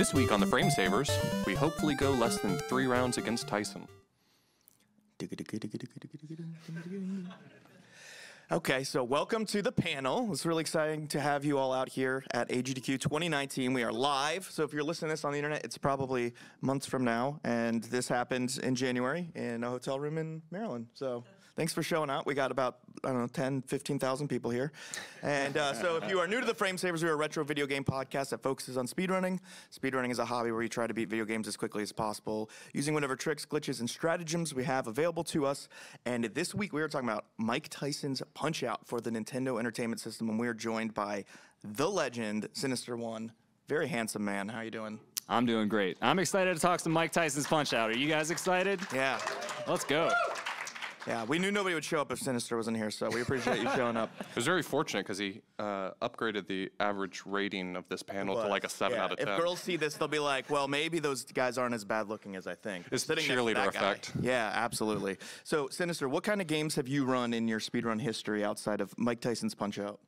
This week on the Frame Savers, we hopefully go less than 3 rounds against Tyson. Okay, so welcome to the panel. It's really exciting to have you all out here at AGDQ 2019. We are live, so if you're listening to this on the internet, it's probably months from now, and this happened in January in a hotel room in Maryland. So thanks for showing up. We got about, I don't know, 10, 15,000 people here. And so if you are new to the Frame Savers, we are a retro video game podcast that focuses on speedrunning. Speedrunning is a hobby where we try to beat video games as quickly as possible using whatever tricks, glitches, and stratagems we have available to us. And this week we are talking about Mike Tyson's Punch-Out for the Nintendo Entertainment System, and we are joined by the legend, Sinister One. Very handsome man. How you doing? I'm doing great. I'm excited to talk some Mike Tyson's Punch-Out. Are you guys excited? Yeah. Let's go. Yeah, we knew nobody would show up if Sinister wasn't here, so we appreciate you showing up. It was very fortunate because he upgraded the average rating of this panel to like a 7 out of 10. If girls see this, they'll be like, well, maybe those guys aren't as bad looking as I think. It's Sitting next to cheerleader that guy. effect. Yeah, absolutely. So, Sinister, what kind of games have you run in your speedrun history outside of Mike Tyson's Punch-Out?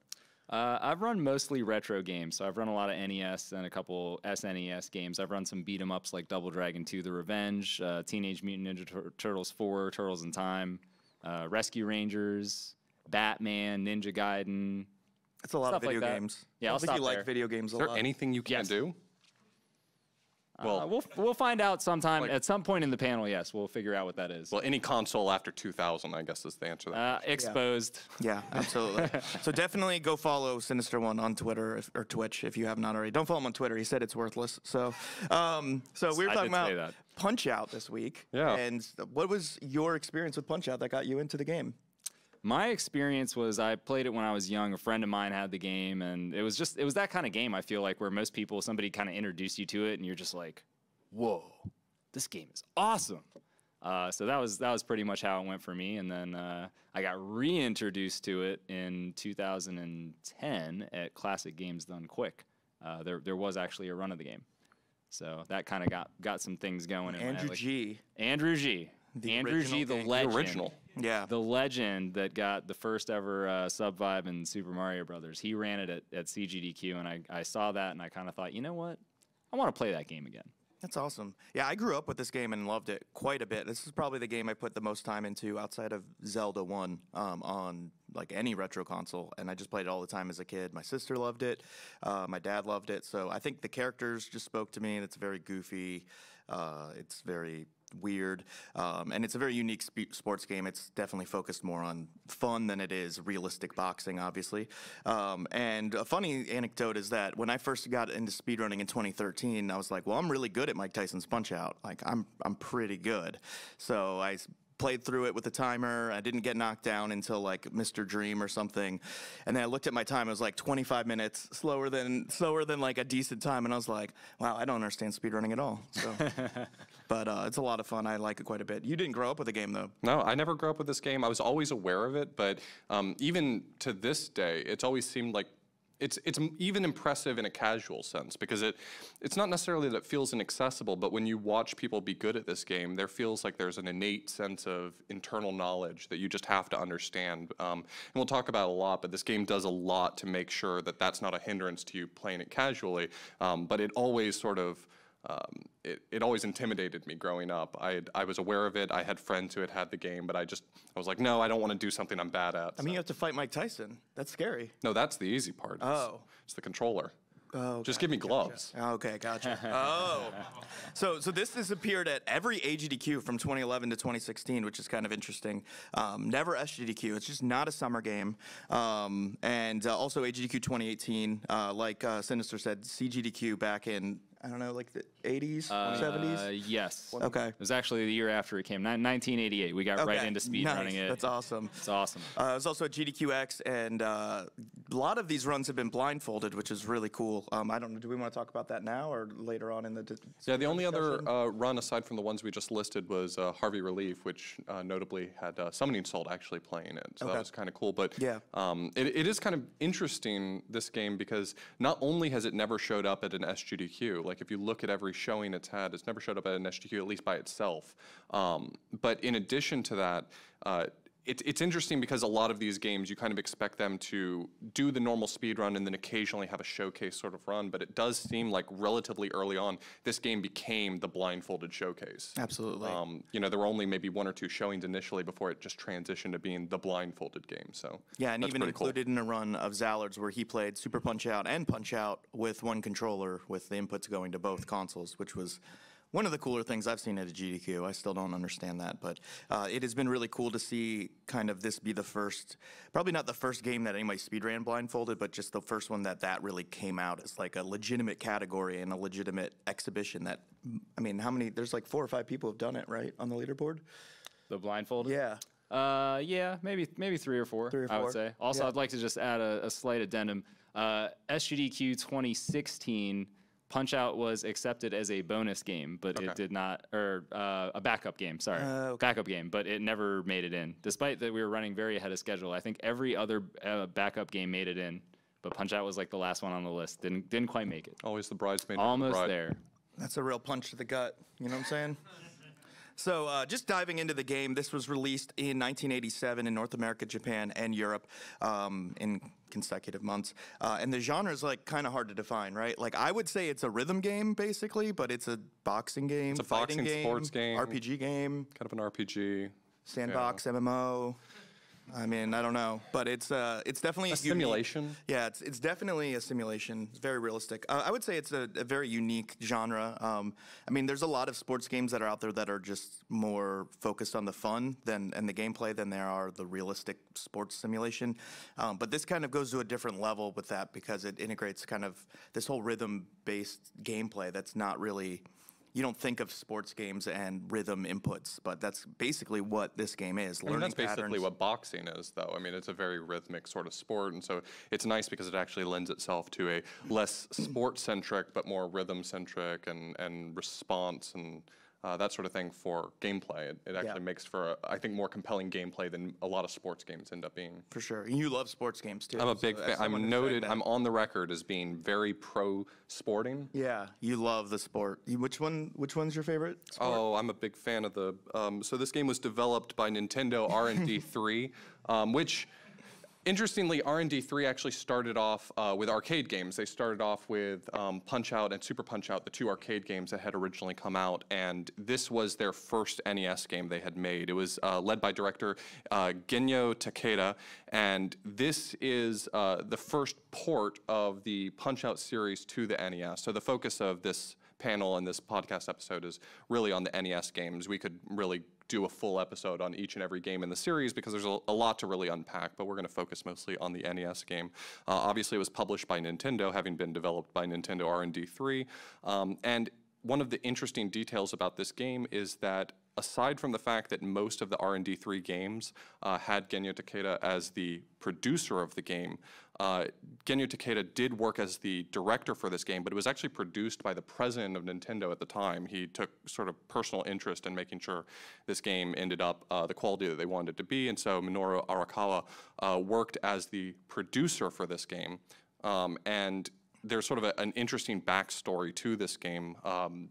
I've run mostly retro games, so I've run a lot of NES and a couple SNES games. I've run some beat-em-ups like Double Dragon 2: The Revenge, Teenage Mutant Ninja Turtles 4, Turtles in Time, Rescue Rangers, Batman, Ninja Gaiden. That's a lot of video like games. Yeah, I think you like video games a Is lot. there anything you can't do? Well, we'll find out sometime. At some point in the panel, yes, we'll figure out what that is. Well, any console after 2000, I guess, is the answer to that. Exposed. Yeah, absolutely. So definitely go follow Sinister One on Twitter or Twitch if you have not already. Don't follow him on Twitter. He said it's worthless. So, so we were talking about Punch-Out this week. Yeah. And what was your experience with Punch-Out that got you into the game? My experience was I played it when I was young. A friend of mine had the game, and it was that kind of game, I feel like, where most people, somebody kind of introduced you to it, and you're just like, whoa, this game is awesome. So that was pretty much how it went for me. And then I got reintroduced to it in 2010 at Classic GamesDoneQuick. There was actually a run of the game. So that kind of got some things going. Andrew G. Andrew G. Andrew G, the legend. The original. Yeah. The legend that got the first ever sub-vibe in Super Mario Brothers. He ran it at CGDQ, and I saw that, and I kind of thought, you know what? I want to play that game again. That's awesome. Yeah, I grew up with this game and loved it quite a bit. This is probably the game I put the most time into outside of Zelda 1 on like any retro console, and I just played it all the time as a kid. My sister loved it. My dad loved it. So I think the characters just spoke to me, and it's very goofy. It's very weird, and it's a very unique sports game. It's definitely focused more on fun than it is realistic boxing, obviously. And a funny anecdote is that when I first got into speedrunning in 2013, I was like, well, I'm really good at Mike Tyson's Punch-Out. Like, I'm pretty good. So I played through it with a timer. I didn't get knocked down until like Mr. Dream or something. And then I looked at my time. It was like 25 minutes slower than like a decent time. And I was like, wow, I don't understand speedrunning at all. So, but it's a lot of fun. I like it quite a bit. You didn't grow up with the game though. No, I never grew up with this game. I was always aware of it, but even to this day, it's always seemed like it's even impressive in a casual sense, because it's not necessarily that it feels inaccessible, but when you watch people be good at this game, there feels like there's an innate sense of internal knowledge that you just have to understand. And we'll talk about it a lot, but this game does a lot to make sure that that's not a hindrance to you playing it casually, but it always sort of it always intimidated me growing up. I was aware of it. I had friends who had the game, but I was like, no, I don't want to do something I'm bad at. I mean, you have to fight Mike Tyson. That's scary. No, that's the easy part. It's the controller. Oh, just give me gloves. Gotcha. Okay, gotcha. Oh, so this has appeared at every AGDQ from 2011 to 2016, which is kind of interesting. Never SGDQ. It's just not a summer game. And also AGDQ 2018, like Sinister said, CGDQ back in, I don't know, like the 80s, 70s? Yes. Okay. It was actually the year after it came, 1988. We got right into speedrunning it. That's awesome. It's awesome. It was also a GDQX, and a lot of these runs have been blindfolded, which is really cool. I don't know, do we want to talk about that now or later on in the Yeah, the only other run aside from the ones we just listed was Harvey Relief, which notably had Summoning Salt actually playing it. So that was kind of cool. But yeah. It is kind of interesting, this game, because not only has it never showed up at an SGDQ, like if you look at every showing it's had, it's never showed up at an SGDQ, at least by itself. But in addition to that, it's interesting because a lot of these games, you kind of expect them to do the normal speed run and then occasionally have a showcase sort of run, but it does seem like relatively early on, this game became the blindfolded showcase. Absolutely. You know, there were only maybe 1 or 2 showings initially before it just transitioned to being the blindfolded game, so yeah, and that's even pretty cool. included in a run of Zallard's where he played Super Punch-Out and Punch-Out with one controller with the inputs going to both consoles, which was one of the cooler things I've seen at a GDQ. I still don't understand that, but it has been really cool to see kind of this be the first, probably not the first game that anybody speedran blindfolded, but just the first one that really came out as like a legitimate category and a legitimate exhibition that, I mean, how many, there's like 4 or 5 people have done it, right, on the leaderboard? The blindfolded? Yeah. Yeah, maybe 3 or 4, 3 or 4. I would say. Also, Yeah. I'd like to just add a slight addendum. SGDQ 2016, Punch-Out was accepted as a bonus game, but it did not, or a backup game, sorry. Backup game, but it never made it in. Despite that we were running very ahead of schedule, I think every other backup game made it in, but Punch-Out was like the last one on the list. Didn't quite make it. Always the bridesmaid. Almost bride. there. That's a real punch to the gut, you know what I'm saying? So just diving into the game, this was released in 1987 in North America, Japan, and Europe in consecutive months. And the genre is like kind of hard to define, right? Like I would say it's a rhythm game basically, but it's a boxing game, It's a fighting boxing game, sports game, RPG game, kind of an RPG. sandbox MMO. I mean, I don't know, but it's definitely A unique. simulation. Yeah, it's definitely a simulation. It's very realistic. I would say it's a very unique genre. I mean, there's a lot of sports games that are out there that are just more focused on the fun and the gameplay than there are the realistic sports simulation. But this kind of goes to a different level with that because it integrates kind of this whole rhythm-based gameplay that's not really. You don't think of sports games and rhythm inputs, but that's basically what this game is. I mean, that's basically patterns. what boxing is, though. I mean, it's a very rhythmic sort of sport, and so it's nice because it actually lends itself to a less sport-centric, but more rhythm-centric and response and that sort of thing for gameplay. It actually makes for, I think, more compelling gameplay than a lot of sports games end up being. For sure. And you love sports games, too. I'm a big so fan. as someone I'm who noted. said that- I'm on the record as being very pro-sporting. Yeah, you love the sport. Which one's your favorite sport? Oh, I'm a big fan of the. So this game was developed by Nintendo R&D 3, which, interestingly, R&D 3 actually started off with arcade games. They started off with Punch-Out and Super Punch-Out, the 2 arcade games that had originally come out, and this was their first NES game they had made. It was led by director Genyo Takeda, and this is the first port of the Punch-Out series to the NES. So the focus of this panel and this podcast episode is really on the NES games. We could really do a full episode on each and every game in the series because there's a lot to really unpack, but we're going to focus mostly on the NES game. Obviously, it was published by Nintendo, having been developed by Nintendo R&D 3. And one of the interesting details about this game is that aside from the fact that most of the R&D 3 games had Genyo Takeda as the producer of the game, Genyo Takeda did work as the director for this game, but it was actually produced by the president of Nintendo at the time. He took sort of personal interest in making sure this game ended up the quality that they wanted it to be, and so Minoru Arakawa worked as the producer for this game. And there's sort of an interesting backstory to this game.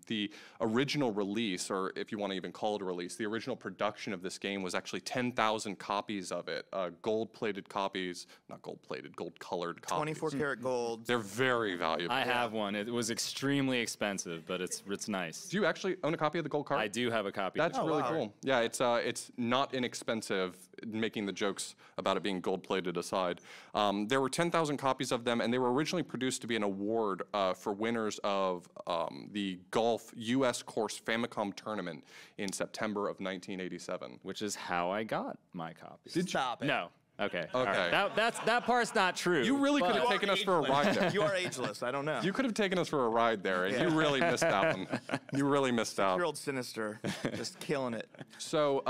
The original release, or if you want to even call it a release, the original production of this game was actually 10,000 copies of it, gold-plated copies, not gold-plated, gold-colored copies. 24 karat gold. They're very valuable. I have one. It was extremely expensive, but it's nice. Do you actually own a copy of the gold card? I do have a copy. That's really wow. cool. Yeah, it's not inexpensive, making the jokes about it being gold-plated aside. There were 10,000 copies of them, and they were originally produced to be an award for winners of the Golf U.S. Course Famicom Tournament in September of 1987. Which is how I got my copy. Stop it. No. Okay. Okay. All right. That part's not true. You really could have You taken are us for a ride there. You are ageless. I don't know. You could have taken us for a ride there, and you really missed that one. You really missed out. Your old Sinister, just killing it. So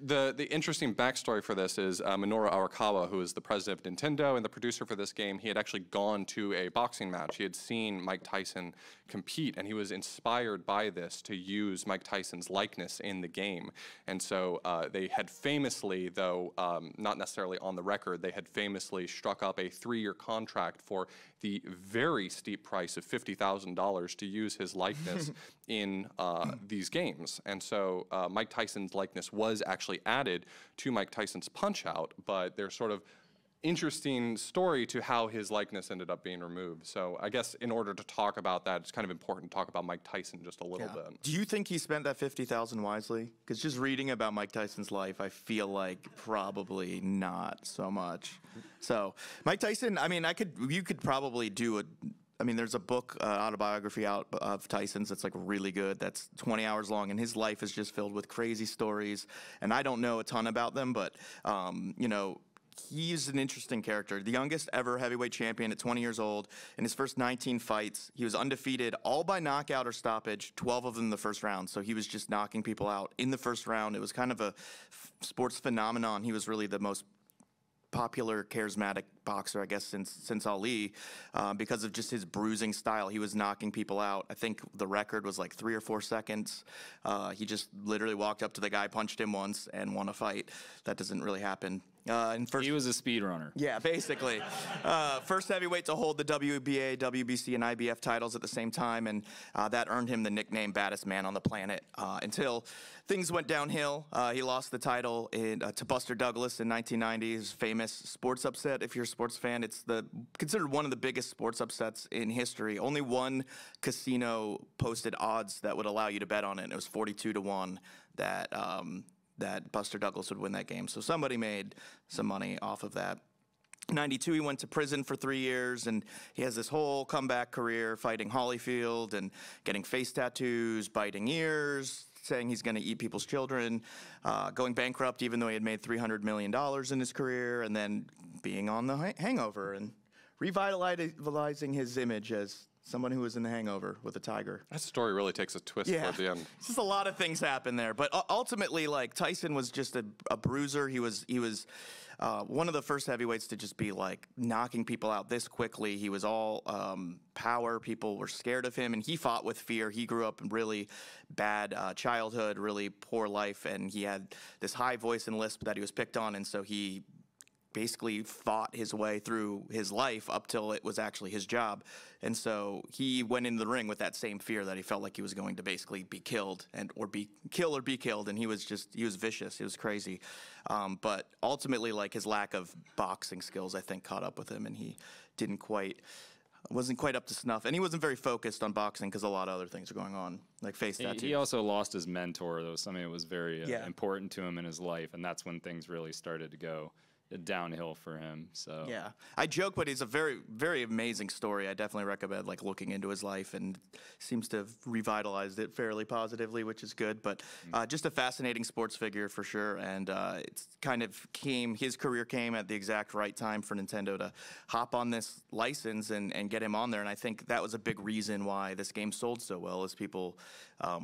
the interesting backstory for this is Minoru Arakawa, who is the president of Nintendo and the producer for this game, he had actually gone to a boxing match. He had seen Mike Tyson compete, and he was inspired by this to use Mike Tyson's likeness in the game. And so they had famously, though not necessarily on on the record, they had famously struck up a 3-year contract for the very steep price of $50,000 to use his likeness in these games. And so Mike Tyson's likeness was actually added to Mike Tyson's Punch-Out, but there's sort of interesting story to how his likeness ended up being removed. So I guess in order to talk about that, it's kind of important to talk about Mike Tyson just a little bit. Do you think he spent that $50,000 wisely? Because just reading about Mike Tyson's life, I feel like probably not so much. So Mike Tyson, I mean, you could probably do I mean, there's a book, autobiography out of Tyson's that's like really good. That's 20 hours long, and his life is just filled with crazy stories. And I don't know a ton about them, but you know, he's an interesting character. The youngest ever heavyweight champion at 20 years old. In his first 19 fights, he was undefeated, all by knockout or stoppage, 12 of them in the first round. So he was just knocking people out in the first round. It was kind of a sports phenomenon. He was really the most popular, charismatic boxer, I guess, since Ali, because of just his bruising style. He was knocking people out. I think the record was like 3 or 4 seconds. He just literally walked up to the guy, punched him once, and won a fight. That doesn't really happen. He was a speedrunner. Yeah, basically. First heavyweight to hold the WBA, WBC, and IBF titles at the same time, and that earned him the nickname baddest man on the planet until things went downhill. He lost the title to Buster Douglas in 1990, his famous sports upset. If you're a sports fan, it's considered one of the biggest sports upsets in history. Only one casino posted odds that would allow you to bet on it, and it was 42-1 that Buster Douglas would win that game. So somebody made some money off of that. In 92, he went to prison for 3 years, and he has this whole comeback career fighting Holyfield and getting face tattoos, biting ears, saying he's going to eat people's children, going bankrupt even though he had made $300 million in his career, and then being on The Hangover and revitalizing his image as someone who was in The Hangover with a tiger. That story really takes a twist toward the end. It's just a lot of things happen there. But ultimately, like, Tyson was just a bruiser. He was one of the first heavyweights to just be, like, knocking people out this quickly. He was all power. People were scared of him, and he fought with fear. He grew up in really bad childhood, really poor life, and he had this high voice and lisp that he was picked on, and so he basically fought his way through his life up till it was actually his job. And so he went into the ring with that same fear that he felt like he was going to basically be killed or be killed. And he was vicious. He was crazy. But ultimately, like, his lack of boxing skills, I think, caught up with him, and he wasn't quite up to snuff. And he wasn't very focused on boxing because a lot of other things are going on, like face tattoos. He also lost his mentor. That was something that was very important to him in his life, and that's when things really started to go downhill for him. So yeah, I joke, but it's a very, very amazing story. I definitely recommend like looking into his life, and seems to have revitalized it fairly positively, which is good. But just a fascinating sports figure for sure. And it's kind of his career came at the exact right time for Nintendo to hop on this license and get him on there. And I think that was a big reason why this game sold so well, is people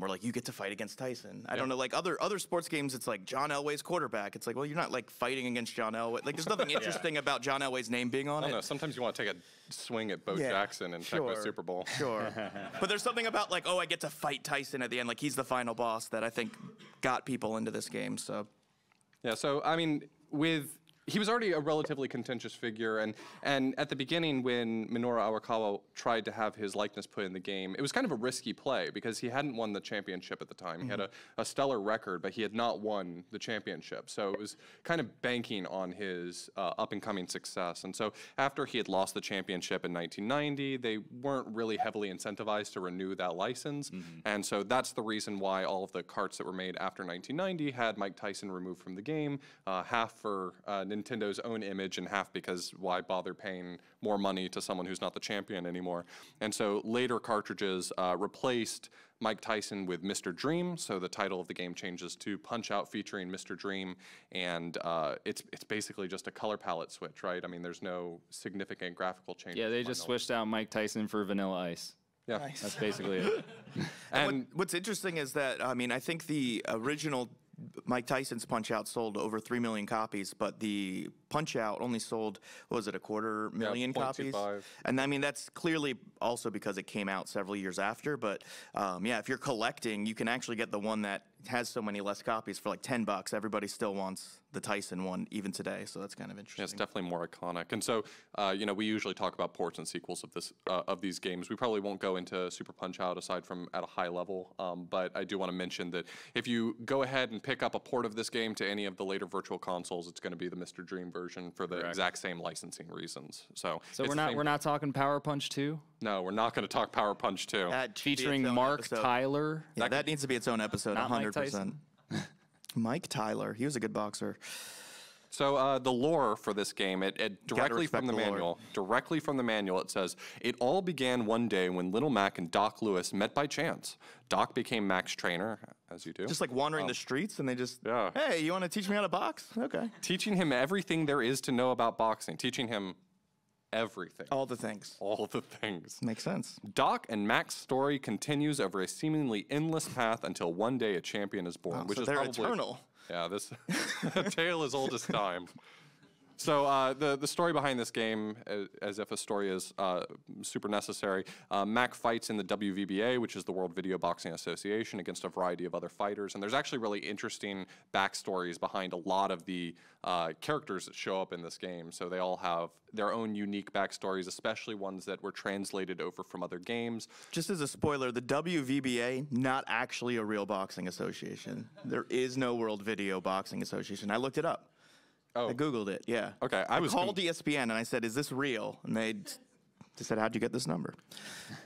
were like, you get to fight against Tyson. I don't know, like other sports games, it's like John Elway's quarterback. It's like, well, you're not like fighting against John Elway. Like, there's nothing interesting about John Elway's name being on it. No, sometimes you want to take a swing at Bo Jackson and check the Super Bowl. Sure. But there's something about like, oh, I get to fight Tyson at the end. Like, he's the final boss that I think got people into this game. So yeah, so I mean, he was already a relatively contentious figure, and at the beginning when Minoru Arakawa tried to have his likeness put in the game, it was kind of a risky play because he hadn't won the championship at the time. He had a stellar record, but he had not won the championship. So it was kind of banking on his up-and-coming success. And so after he had lost the championship in 1990, they weren't really heavily incentivized to renew that license. And so that's the reason why all of the carts that were made after 1990 had Mike Tyson removed from the game, half for Nintendo's own image and half because why bother paying more money to someone who's not the champion anymore. And so later cartridges replaced Mike Tyson with Mr. Dream, so the title of the game changes to Punch-Out featuring Mr. Dream, and it's basically just a color palette switch, right? I mean, there's no significant graphical change. Yeah, they just switched out Mike Tyson for Vanilla Ice. Yeah, nice. That's basically it. And what's interesting is that, I mean, I think the original Mike Tyson's Punch-Out sold over 3 million copies, but the Punch-Out only sold, what was it, 250,000 copies? 0.25. And I mean, that's clearly also because it came out several years after. But yeah, if you're collecting, you can actually get the one that has so many less copies for like $10. Everybody still wants the Tyson one even today, so that's kind of interesting. Yeah, it's definitely more iconic. And so, you know, we usually talk about ports and sequels of this of these games. We probably won't go into Super Punch-Out aside from at a high level, but I do want to mention that if you go ahead and pick up a port of this game to any of the later Virtual Consoles, it's going to be the Mr. Dream version for the exact same licensing reasons. So we're not talking Power Punch 2? No, we're not going to talk Power Punch 2. Featuring Mark Tyler. Yeah, that needs to be its own episode, Not 100%. Mike Tyson. Mike Tyler, he was a good boxer. So the lore for this game, it directly from the manual, it says, it all began one day when Little Mac and Doc Lewis met by chance. Doc became Mac's trainer, as you do. Just like wandering the streets, and they just, Yeah. hey, you want to teach me how to box? Okay. Teaching him everything there is to know about boxing, teaching him everything. All the things. All the things. Makes sense. Doc and Mac's story continues over a seemingly endless path until one day a champion is born, which so is they're probably eternal. Yeah, this tale as old as time. So the story behind this game, as if a story is super necessary, Mac fights in the WVBA, which is the World Video Boxing Association, against a variety of other fighters. And there's actually really interesting backstories behind a lot of the characters that show up in this game. So they all have their own unique backstories, especially ones that were translated over from other games. Just as a spoiler, the WVBA, not actually a real boxing association. There is no World Video Boxing Association. I looked it up. Oh. I Googled it, yeah. Okay, I called ESPN and I said, is this real? And they said, how'd you get this number?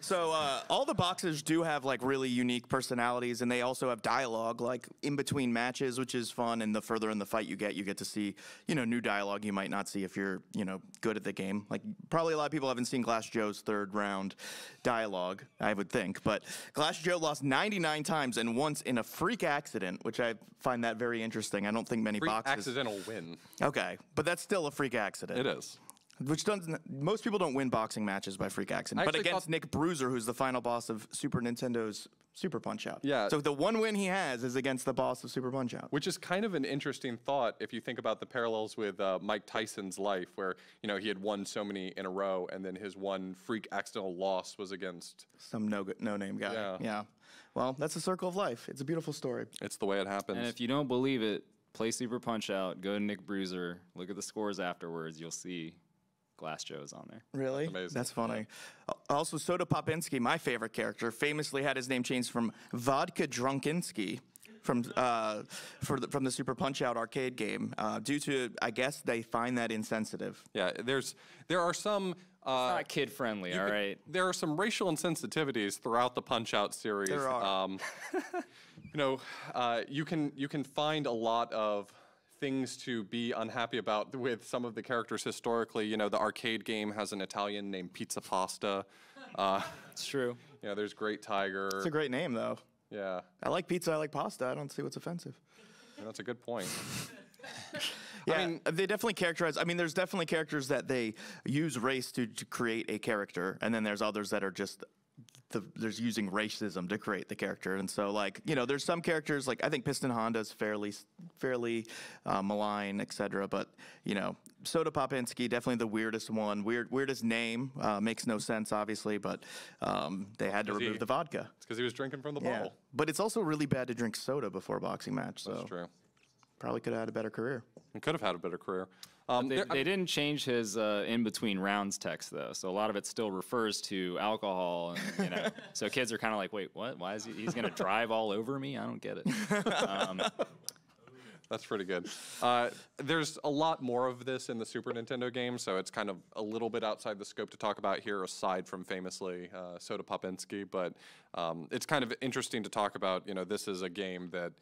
So all the boxers do have like really unique personalities, and they also have dialogue like in between matches, which is fun. And the further in the fight you get to see, you know, new dialogue you might not see if you're, you know, good at the game. Like probably a lot of people haven't seen Glass Joe's third round dialogue, I would think. But Glass Joe lost 99 times and once in a freak accident, which I find that very interesting. I don't think many Freak boxers. accidental win. Okay, but that's still a freak accident. It is. Which doesn't, most people don't win boxing matches by freak accident. But against Nick Bruiser, who's the final boss of Super Nintendo's Super Punch-Out. Yeah. So the one win he has is against the boss of Super Punch-Out. Which is kind of an interesting thought if you think about the parallels with Mike Tyson's life, where, you know, he had won so many in a row, and then his one freak accidental loss was against some no-name guy. Yeah. Well, that's the circle of life. It's a beautiful story. It's the way it happens. And if you don't believe it, play Super Punch-Out, go to Nick Bruiser, look at the scores afterwards, you'll see Glass Joe's on there. Really? That's amazing. That's funny. Also, Soda Popinski, my favorite character, famously had his name changed from Vodka Drunkinski from the Super Punch-Out arcade game due to, I guess, they find that insensitive. Yeah, there are some. It's not kid friendly, all right. There are some racial insensitivities throughout the Punch-Out series. There are. You know, you can find a lot of things to be unhappy about with some of the characters historically. You know, the arcade game has an Italian named Pizza Pasta. It's true. You know, there's Great Tiger. It's a great name, though. Yeah. I like pizza, I like pasta. I don't see what's offensive. Yeah, that's a good point. Yeah, I mean, they definitely characterize. I mean, there's definitely characters that they use race to create a character, and then there's others that are just there's using racism to create the character. And so, like, you know, there's some characters like I think Piston Honda's fairly malign, etc. But you know, Soda Popinski definitely the weirdest one. Weirdest name, makes no sense obviously, but they had to remove the vodka. It's because he was drinking from the bottle. But it's also really bad to drink soda before a boxing match. So That's true. probably could have had a better career. He could have had a better career. They didn't change his in between rounds text though, so a lot of it still refers to alcohol, and you know, so kids are kind of like, wait, what? Why is he's going to drive all over me? I don't get it. That's pretty good. There's a lot more of this in the Super Nintendo game, so it's kind of a little bit outside the scope to talk about here, aside from famously Soda Popinski. But it's kind of interesting to talk about. You know, this is a game that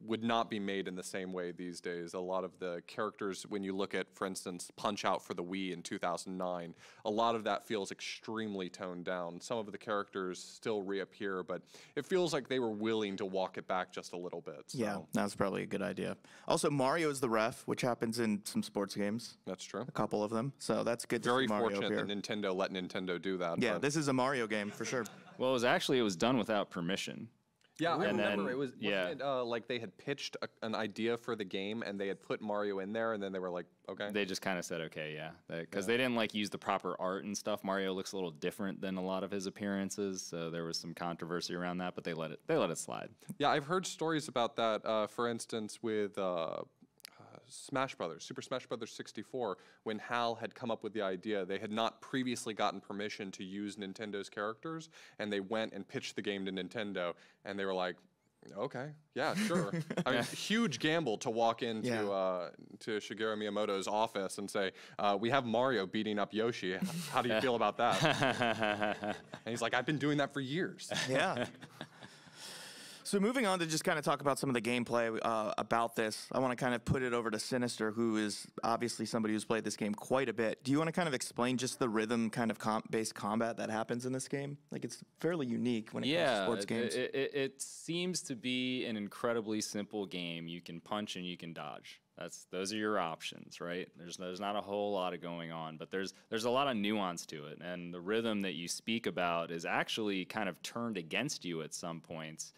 would not be made in the same way these days. A lot of the characters, when you look at, for instance, Punch-Out for the Wii in 2009, a lot of that feels extremely toned down. Some of the characters still reappear, but it feels like they were willing to walk it back just a little bit. So. Yeah, that's probably a good idea. Also, Mario is the ref, which happens in some sports games. That's true. A couple of them. So that's good to Very see Mario fortunate here. that Nintendo let Nintendo do that. Yeah, but this is a Mario game for sure. Well, it was done without permission. Yeah, I And remember then- it was yeah. wasn't it, like they had pitched an idea for the game and they had put Mario in there and then they were like, okay. They just kind of said, okay, yeah. Because they didn't like use the proper art and stuff. Mario looks a little different than a lot of his appearances, so there was some controversy around that, but they let it slide. Yeah, I've heard stories about that. For instance, with Smash Brothers, Super Smash Brothers 64, when HAL had come up with the idea, they had not previously gotten permission to use Nintendo's characters, and they went and pitched the game to Nintendo, and they were like, okay, yeah, sure. I mean, huge gamble to walk into to Shigeru Miyamoto's office and say, we have Mario beating up Yoshi. How do you feel about that? And he's like, I've been doing that for years. Yeah. So moving on to just kind of talk about some of the gameplay about this, I want to kind of put it over to Sinister, who is obviously somebody who's played this game quite a bit. Do you want to kind of explain just the rhythm kind of based combat that happens in this game? Like, it's fairly unique when it comes to sports games. It seems to be an incredibly simple game. You can punch and you can dodge. Those are your options, right? There's not a whole lot of going on, but there's a lot of nuance to it, and the rhythm that you speak about is actually kind of turned against you at some points.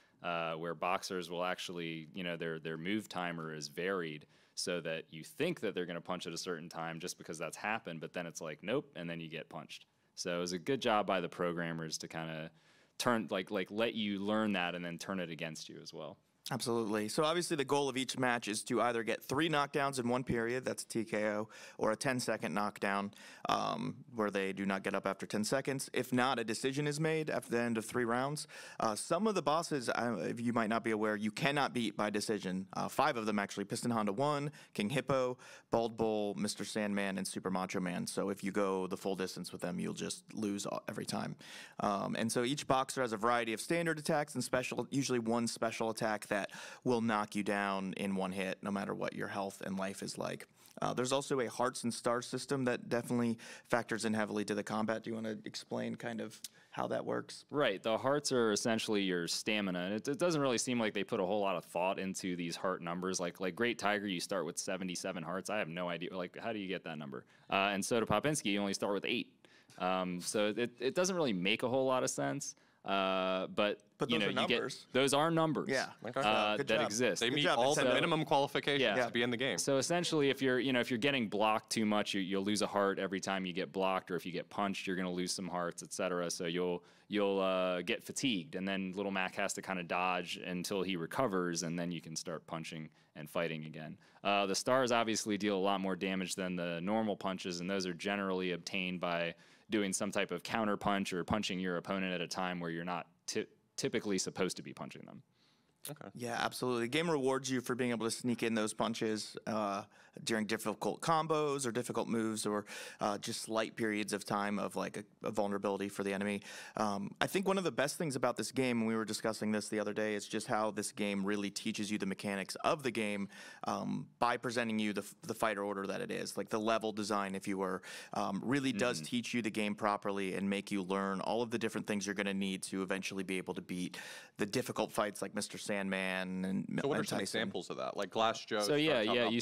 Where boxers will actually, their move timer is varied so that you think that they're going to punch at a certain time just because that's happened, but then it's like, nope, and then you get punched. So it was a good job by the programmers to kind of turn, let you learn that and then turn it against you as well. Absolutely. So obviously the goal of each match is to either get 3 knockdowns in one period, that's a TKO, or a 10-second knockdown where they do not get up after 10 seconds. If not, a decision is made after the end of 3 rounds. Some of the bosses, you might not be aware, you cannot beat by decision. 5 of them actually, Piston Honda 1, King Hippo, Bald Bull, Mr. Sandman, and Super Macho Man. So if you go the full distance with them, you'll just lose every time. And so each boxer has a variety of standard attacks and usually one special attack that will knock you down in one hit, no matter what your health and life is like. There's also a hearts and stars system that definitely factors in heavily to the combat. Do you want to explain kind of how that works? Right. The hearts are essentially your stamina. And it doesn't really seem like they put a whole lot of thought into these heart numbers. Like Great Tiger, you start with 77 hearts. I have no idea. Like, how do you get that number? And Soda Popinski, you only start with 8. So it doesn't really make a whole lot of sense. But those are numbers. Those are numbers. Yeah. That exist. They meet job, all the Nintendo. minimum qualifications to be in the game. So essentially, if you're getting blocked too much, you'll lose a heart every time you get blocked, or if you get punched, you're going to lose some hearts, etc. So you'll get fatigued, and then Little Mac has to kind of dodge until he recovers, and then you can start punching and fighting again. The stars obviously deal a lot more damage than the normal punches, and those are generally obtained by doing some type of counter punch or punching your opponent at a time where you're not typically supposed to be punching them. Okay. Yeah, absolutely. The game rewards you for being able to sneak in those punches during difficult combos or difficult moves, or just slight periods of time of like a vulnerability for the enemy. I think one of the best things about this game, and we were discussing this the other day, is just how this game really teaches you the mechanics of the game by presenting you the fighter order that it is. Like the level design, if you were, really does teach you the game properly and make you learn all of the different things you're going to need to eventually be able to beat the difficult fights like Mr. Sandman and So what are and some Tyson. examples of that? Like Glass Joe? So yeah, you blocking.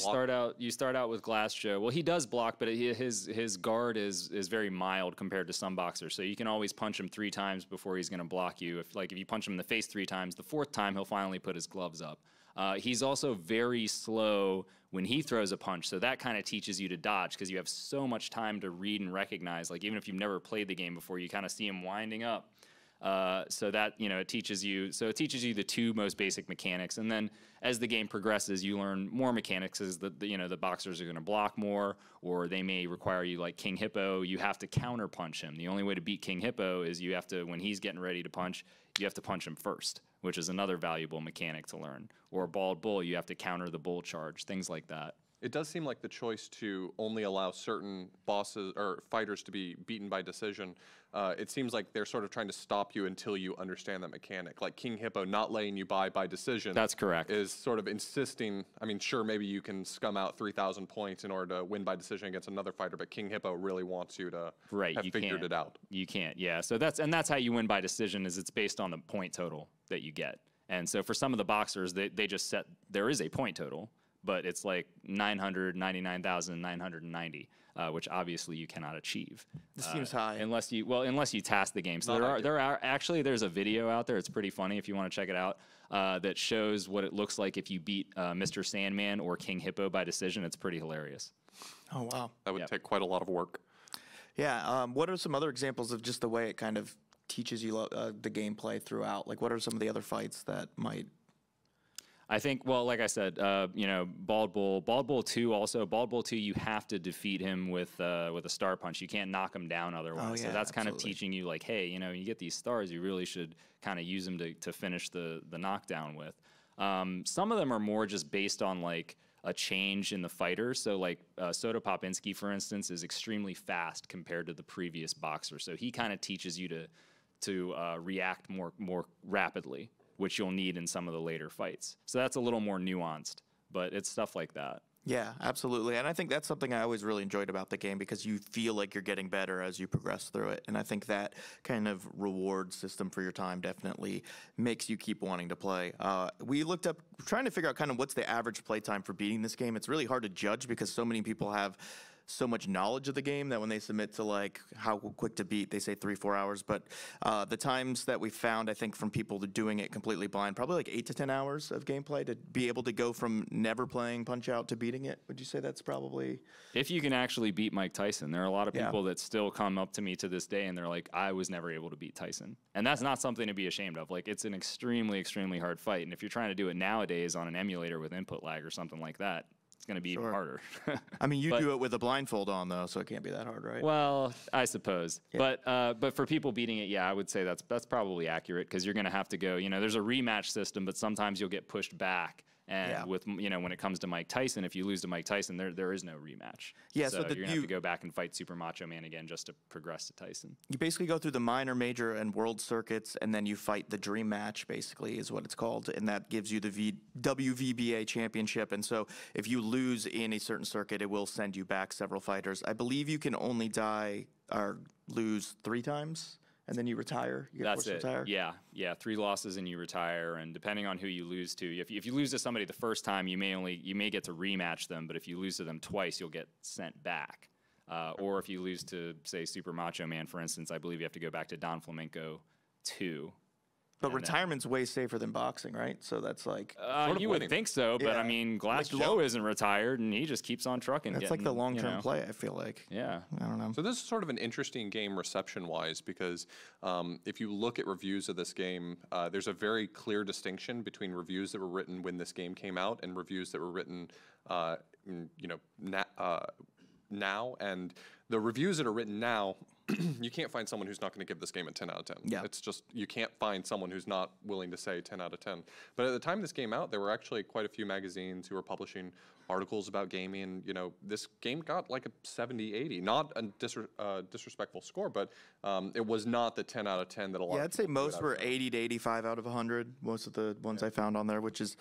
start out with Glass Joe. Well, he does block, but his guard is very mild compared to some boxers. So you can always punch him 3 times before he's going to block you. If you punch him in the face 3 times, the 4th time he'll finally put his gloves up. He's also very slow when he throws a punch, so that kind of teaches you to dodge because you have so much time to read and recognize. Like even if you've never played the game before, you kind of see him winding up. So that it teaches you the 2 most basic mechanics, and then as the game progresses, you learn more mechanics. As the boxers are going to block more, or they may require you, like King Hippo, you have to counter punch him. The only way to beat King Hippo is you have to, when he's getting ready to punch, you have to punch him first, which is another valuable mechanic to learn. Or Bald Bull, you have to counter the bull charge, things like that. It does seem like the choice to only allow certain bosses or fighters to be beaten by decision. It seems like they're sort of trying to stop you until you understand that mechanic. Like King Hippo not letting you by decision. That's correct. Is sort of insisting. I mean, sure, maybe you can scum out 3,000 points in order to win by decision against another fighter, but King Hippo really wants you to have figured it out. You can't. Yeah. So that's how you win by decision. Is it's based on the point total that you get. And so for some of the boxers, they just set there is a point total. but it's like 999,990, which obviously you cannot achieve. This seems high. Unless you task the game. So there's a video out there. It's pretty funny if you want to check it out. That shows what it looks like if you beat Mr. Sandman or King Hippo by decision. It's pretty hilarious. Oh wow, That would take quite a lot of work. yeah. What are some other examples of just the way it kind of teaches you the gameplay throughout? Like, what are some of the other fights that might? I think, well, like I said, Bald Bull 2 also. Bald Bull 2, you have to defeat him with a star punch. You can't knock him down otherwise. Oh, yeah, so that's kind of absolutely. teaching you, like, hey, you get these stars, you really should kind of use them to finish the knockdown with. Some of them are more just based on, like, a change in the fighter. So, like, Soda Popinski, for instance, is extremely fast compared to the previous boxer. So he kind of teaches you to react more rapidly, which you'll need in some of the later fights. So that's a little more nuanced, but it's stuff like that. Yeah, absolutely. And I think that's something I always really enjoyed about the game, because you feel like you're getting better as you progress through it. And I think that kind of reward system for your time definitely makes you keep wanting to play. We looked up, trying to figure out kind of what's the average play time for beating this game. It's really hard to judge because so many people have so much knowledge of the game that when they submit to like how quick to beat, they say 3-4 hours. But the times that we found, I think, from people doing it completely blind, probably like 8 to 10 hours of gameplay to be able to go from never playing Punch-Out to beating it. Would you say that's probably? If you can actually beat Mike Tyson, there are a lot of people that still come up to me to this day and they're like, I was never able to beat Tyson. And that's not something to be ashamed of. Like, it's an extremely, extremely hard fight. And if you're trying to do it nowadays on an emulator with input lag or something like that, it's going to be even harder. I mean, you do it with a blindfold on, though, so it can't be that hard, right? Well, I suppose. Yeah. But for people beating it, yeah, I would say that's probably accurate, because you're going to have to go, there's a rematch system, but sometimes you'll get pushed back. And with when it comes to Mike Tyson, if you lose to Mike Tyson, there is no rematch. Yeah, so you're gonna have to go back and fight Super Macho Man again just to progress to Tyson. You basically go through the minor, major, and world circuits, and then you fight the dream match. Basically, is what it's called, and that gives you the WVBA championship. And so, if you lose in a certain circuit, it will send you back several fighters. I believe you can only die or lose 3 times. And then you retire. You get That's forced to retire. Yeah. 3 losses and you retire. And depending on who you lose to, if you lose to somebody the first time, you may get to rematch them. But if you lose to them twice, you'll get sent back. Or if you lose to, say, Super Macho Man, for instance, I believe you have to go back to Don Flamenco 2. But retirement's way safer than boxing, right? So that's like you would think so, but I mean, Glass Joe isn't retired, and he just keeps on trucking. That's like the long-term play, I feel like. Yeah, I don't know. So this is sort of an interesting game reception-wise, because if you look at reviews of this game, there's a very clear distinction between reviews that were written when this game came out and reviews that were written, now. And the reviews that are written now, you can't find someone who's not going to give this game a 10 out of 10. Yeah. It's just, you can't find someone who's not willing to say 10 out of 10. But at the time this came out, there were actually quite a few magazines who were publishing articles about gaming. This game got like a 70, 80. Not a disrespectful score, but it was not the 10 out of 10 that a lot of I'd say most were 80 to 85 out of 100. Most of the ones I found on there, which is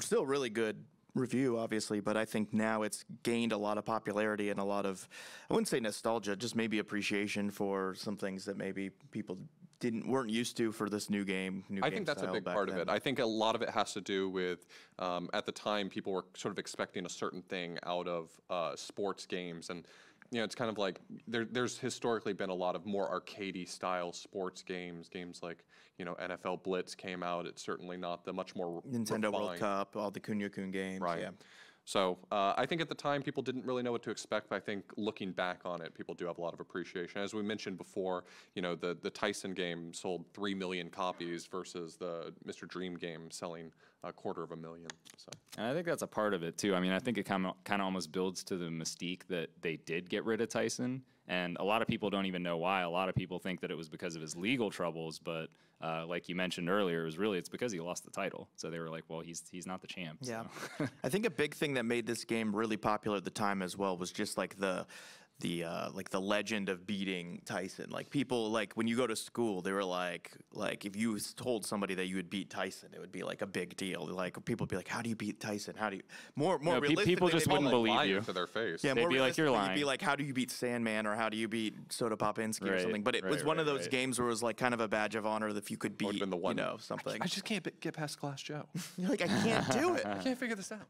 still really good review, obviously, but I think now it's gained a lot of popularity and a lot of, I wouldn't say nostalgia, just maybe appreciation for some things that maybe people weren't used to for this new game. I think that's a big part of it. I think a lot of it has to do with, at the time, people were sort of expecting a certain thing out of sports games, and it's kind of like there's historically been a lot of more arcadey style sports games like NFL Blitz came out. It's certainly not the much more Nintendo World refined. Cup, all the Kunio-kun games. Right. Yeah. So I think at the time people didn't really know what to expect, but I think looking back on it, people do have a lot of appreciation. As we mentioned before, the Tyson game sold 3 million copies versus the Mr. Dream game selling 250,000. So. And I think that's a part of it too. I mean, I think it kind of almost builds to the mystique that they did get rid of Tyson. And a lot of people don't even know why. A lot of people think that it was because of his legal troubles, but like you mentioned earlier, it's because he lost the title. So they were like, well, he's not the champ. Yeah. So. I think a big thing that made this game really popular at the time as well was just like the legend of beating Tyson. Like people, like when you go to school, they were like if you told somebody that you would beat Tyson, it would be like a big deal. Like people would be like, how do you beat Tyson? How do you realistically, people just wouldn't believe you to their face. Yeah, they'd more be like, you're lying. You'd be like, how do you beat Sandman, or how do you beat Soda Popinski or something? But it was one of those games where it was like kind of a badge of honor that if you could beat, been the one. something. I just can't get past Glass Joe. You're like, I can't do it. I can't figure this out.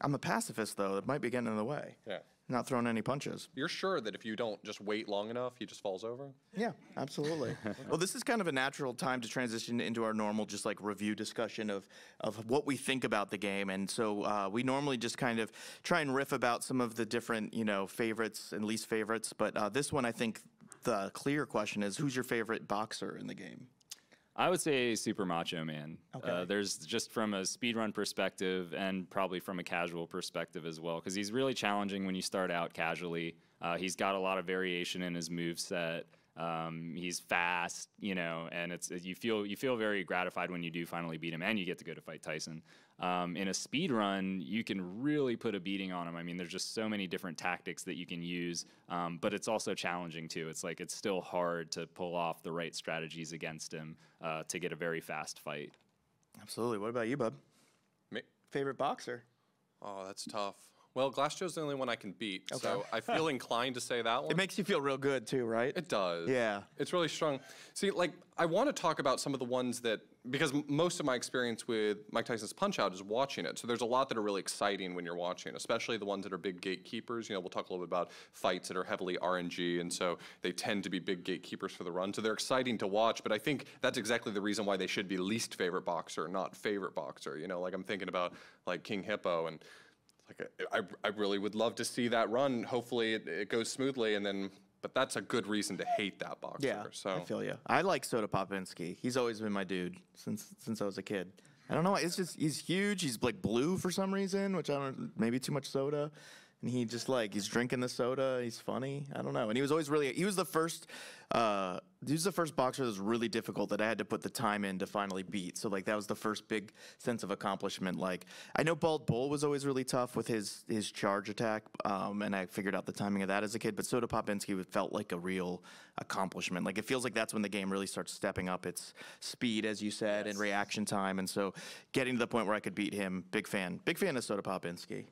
I'm a pacifist, though. It might be getting in the way. Yeah. Not throwing any punches. You're sure that if you don't just wait long enough, he just falls over? Yeah, absolutely. Well, this is kind of a natural time to transition into our normal just like review discussion of what we think about the game. And so we normally just kind of try and riff about some of the different, favorites and least favorites. But this one, I think the clear question is, who's your favorite boxer in the game? I would say Super Macho Man. Okay. There's just from a speedrun perspective and probably from a casual perspective as well, because he's really challenging when you start out casually. He's got a lot of variation in his move set. He's fast, and you feel very gratified when you do finally beat him, and you get to go to fight Tyson. In a speed run, you can really put a beating on him. I mean, there's just so many different tactics that you can use, but it's also challenging too. It's still hard to pull off the right strategies against him to get a very fast fight. Absolutely. What about you, bub? Me? Favorite boxer? Oh, that's tough. Well, Glass Joe's the only one I can beat, Okay. so I feel inclined to say that one. It makes you feel real good too, right? It does. Yeah. It's really strong. See, I want to talk about some of the ones that, because most of my experience with Mike Tyson's Punch-Out is watching it. So there's a lot that are really exciting when you're watching, especially the ones that are big gatekeepers. We'll talk a little bit about fights that are heavily RNG, and so they tend to be big gatekeepers for the run. So they're exciting to watch, but I think that's exactly the reason why they should be least favorite boxer, not favorite boxer. I'm thinking about King Hippo, and I really would love to see that run. Hopefully it goes smoothly, but that's a good reason to hate that boxer. Yeah, so. I feel you. I like Soda Popinski. He's always been my dude since I was a kid. I don't know. It's just he's huge. He's blue for some reason, which I don't. Maybe too much soda, and he just he's drinking the soda. He's funny. I don't know. And he was always really. He was the first. He was the first boxer that was really difficult that I had to put the time in to finally beat. So that was the first big sense of accomplishment. I know Bald Bull was always really tough with his charge attack, and I figured out the timing of that as a kid. But Soda Popinski felt like a real accomplishment. It feels like that's when the game really starts stepping up its speed, as you said, and reaction time. And so getting to the point where I could beat him, big fan of Soda Popinski.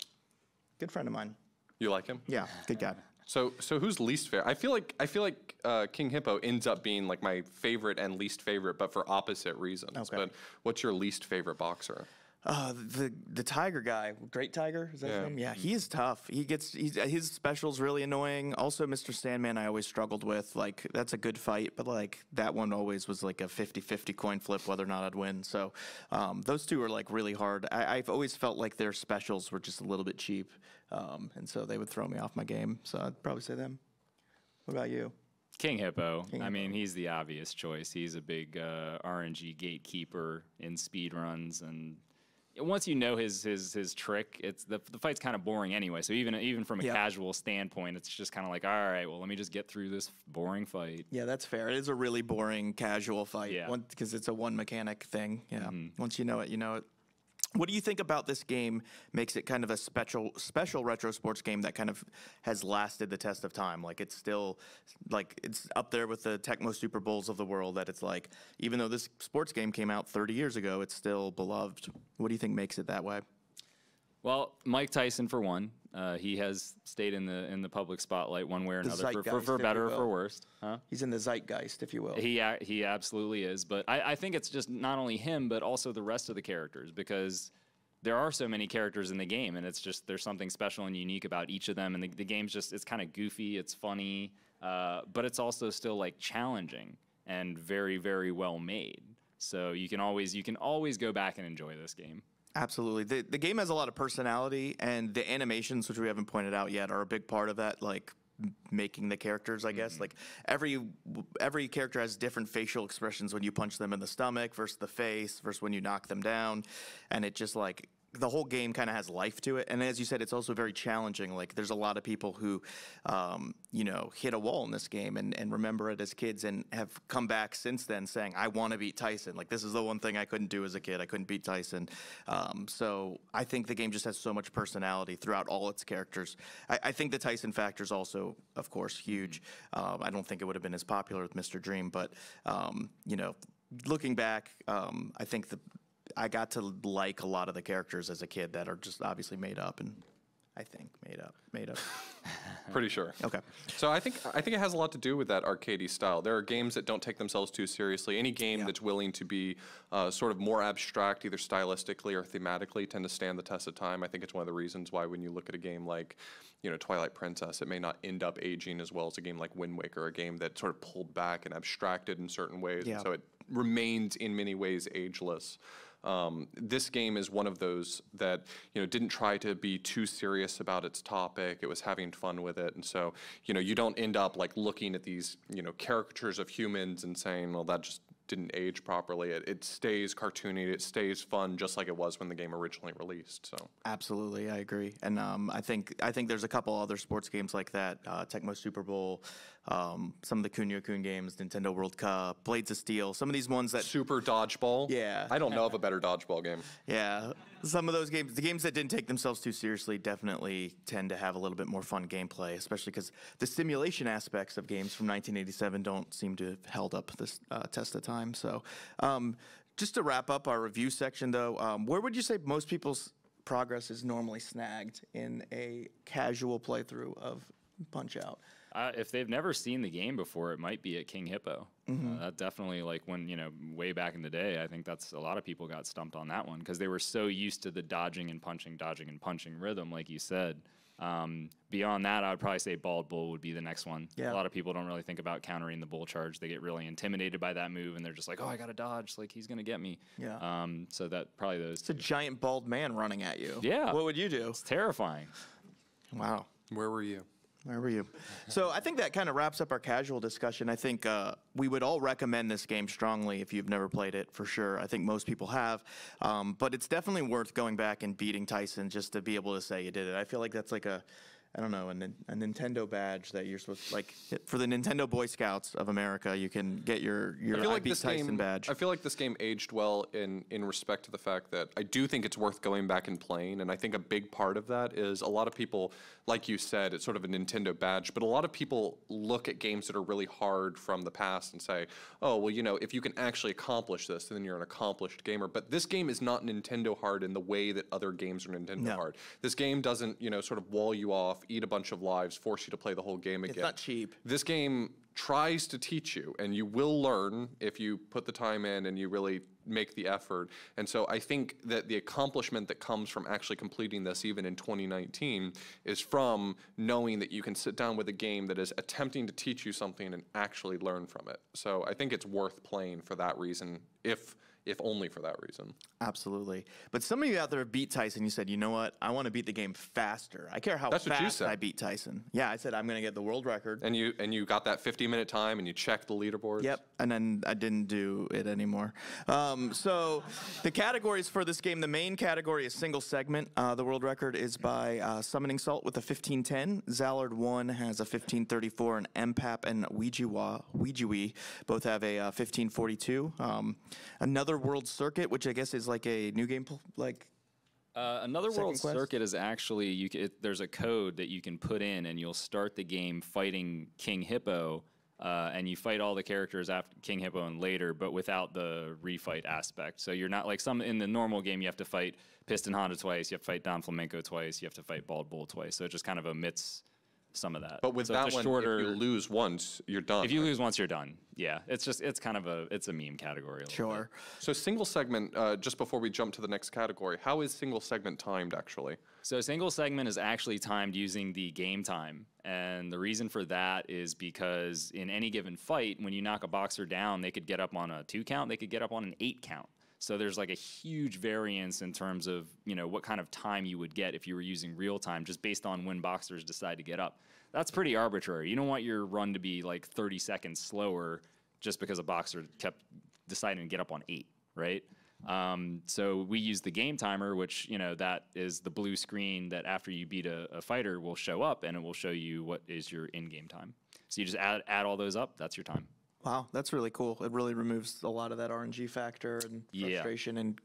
Good friend of mine. You like him? Yeah, good guy. So who's least fair? I feel like King Hippo ends up being my favorite and least favorite, but for opposite reasons. Okay. But what's your least favorite boxer? The Tiger guy, Great Tiger, is that his Yeah. name? Yeah, he is tough. His special's really annoying. Also, Mr. Sandman, I always struggled with. That's a good fight, but that one always was a 50-50 coin flip whether or not I'd win. So those two are really hard. I've always felt like their specials were just a little bit cheap, and so they would throw me off my game. So I'd probably say them. What about you? King Hippo. King I mean, Hippo. he's the obvious choice. He's a big RNG gatekeeper in speedruns, and once you know his trick, it's the fight's kind of boring anyway. So even from a casual standpoint, it's just kind of all right, well, let me just get through this boring fight. Yeah, that's fair. It is a really boring casual fight. Yeah. Because it's a one mechanic thing. Yeah. Once you know it, you know it. What do you think about this game makes it kind of a special retro sports game that kind of has lasted the test of time? It's still it's up there with the Tecmo Super Bowls of the world, that it's even though this sports game came out 30 years ago, it's still beloved. What do you think makes it that way? Well, Mike Tyson, for one, he has stayed in the public spotlight one way or another, for better or for worse. Huh? He's in the zeitgeist, if you will. He absolutely is. But I think it's just not only him, but also the rest of the characters, because there are so many characters in the game, and it's just there's something special and unique about each of them. And the game's it's kind of goofy, it's funny, but it's also still challenging and very, very well made. So you can always go back and enjoy this game. Absolutely. The game has a lot of personality, and the animations, which we haven't pointed out yet, are a big part of that, making the characters, I guess. Every character has different facial expressions when you punch them in the stomach versus the face versus when you knock them down. And it just the whole game kind of has life to it. And as you said, it's also very challenging. There's a lot of people who, hit a wall in this game and remember it as kids and have come back since then saying, I want to beat Tyson. This is the one thing I couldn't do as a kid. I couldn't beat Tyson. So I think the game just has so much personality throughout all its characters. I think the Tyson factor is also, of course, huge. I don't think it would have been as popular with Mr. Dream, but, looking back, I think I got to like a lot of the characters as a kid that are just obviously made up, and I think made up. Pretty sure. Okay. So I think it has a lot to do with that arcadey style. There are games that don't take themselves too seriously. Any game that's willing to be sort of more abstract, either stylistically or thematically, tend to stand the test of time. I think it's one of the reasons why when you look at a game like, Twilight Princess, it may not end up aging as well as a game like Wind Waker, a game that sort of pulled back and abstracted in certain ways, and so it remains in many ways ageless. This game is one of those that didn't try to be too serious about its topic. It was having fun with it, and so you don't end up like looking at these caricatures of humans and saying, well, that just didn't age properly. It stays cartoony. It stays fun, just like it was when the game originally released. So absolutely, I agree. And I think there's a couple other sports games like that. Tecmo Super Bowl, some of the Kunio-kun games, Nintendo World Cup, Blades of Steel. Some of these ones that Super Dodgeball. Yeah. I don't know of a better dodgeball game. Yeah, some of those games, the games that didn't take themselves too seriously, definitely tend to have a little bit more fun gameplay, especially because the simulation aspects of games from 1987 don't seem to have held up this test of time. So just to wrap up our review section, though, where would you say most people's progress is normally snagged in a casual playthrough of Punch-Out? If they've never seen the game before, it might be at King Hippo. That definitely, like when, way back in the day, I think that's a lot of people got stumped on that one because they were so used to the dodging and punching rhythm, like you said. Beyond that, I would probably say Bald Bull would be the next one. Yeah. A lot of people don't really think about countering the bull charge. They get really intimidated by that move, and they're just like, oh, I got to dodge. Like, he's going to get me. Yeah. So that probably those It's a giant bald man running at you. Yeah. What would you do? It's terrifying. Wow. Where were you? Where were you? So I think that kind of wraps up our casual discussion. I think we would all recommend this game strongly if you've never played it, for sure. I think most people have. But it's definitely worth going back and beating Tyson just to be able to say you did it. I feel like that's like a Nintendo badge that you're supposed to, like, for the Nintendo Boy Scouts of America, you can get your I Beat Tyson badge. I feel like this game aged well in respect to the fact that I do think it's worth going back and playing, and I think a big part of that is a lot of people, like you said, it's sort of a Nintendo badge, but a lot of people look at games that are really hard from the past and say, oh, well, if you can actually accomplish this, then you're an accomplished gamer. But this game is not Nintendo hard in the way that other games are Nintendo hard. This game doesn't, sort of wall you off, eat a bunch of lives, force you to play the whole game again. It's not cheap. This game tries to teach you, and you will learn if you put the time in and you really make the effort. And so I think that the accomplishment that comes from actually completing this, even in 2019, is from knowing that you can sit down with a game that is attempting to teach you something and actually learn from it. So I think it's worth playing for that reason, if only for that reason. Absolutely. But some of you out there have beat Tyson. You said, you know what? I want to beat the game faster. I care how fast I beat Tyson. Yeah, I said I'm going to get the world record. And you got that 50-minute time, and you checked the leaderboards? Yep. And then I didn't do it anymore. So the categories for this game, the main category is single segment. The world record is by Summoning Salt with a 1510. Zallard 1 has a 1534, and MPAP and Ouijui both have a 1542. Another World Circuit, which I guess is like a new game, Another World quest? Circuit is actually, there's a code that you can put in, and you'll start the game fighting King Hippo, and you fight all the characters after King Hippo and later, but without the refight aspect. So you're not like in the normal game, you have to fight Piston Honda twice, you have to fight Don Flamenco twice, you have to fight Bald Bull twice. So it just kind of omits some of that. But with that one, if you lose once, you're done. If you lose once, you're done. Yeah, it's kind of a meme category. Sure. So single segment, just before we jump to the next category, how is single segment timed actually? So single segment is actually timed using the game time. And the reason for that is because in any given fight, when you knock a boxer down, they could get up on a 2 count, they could get up on an 8 count. So there's like a huge variance in terms of, what kind of time you would get if you were using real time just based on when boxers decide to get up. That's pretty arbitrary. You don't want your run to be like 30 seconds slower just because a boxer kept deciding to get up on 8, right? So we use the game timer, which, that is the blue screen that after you beat a fighter will show up, and it will show you what is your in-game time. So you just add all those up, that's your time. Wow, that's really cool. It really removes a lot of that RNG factor and frustration, and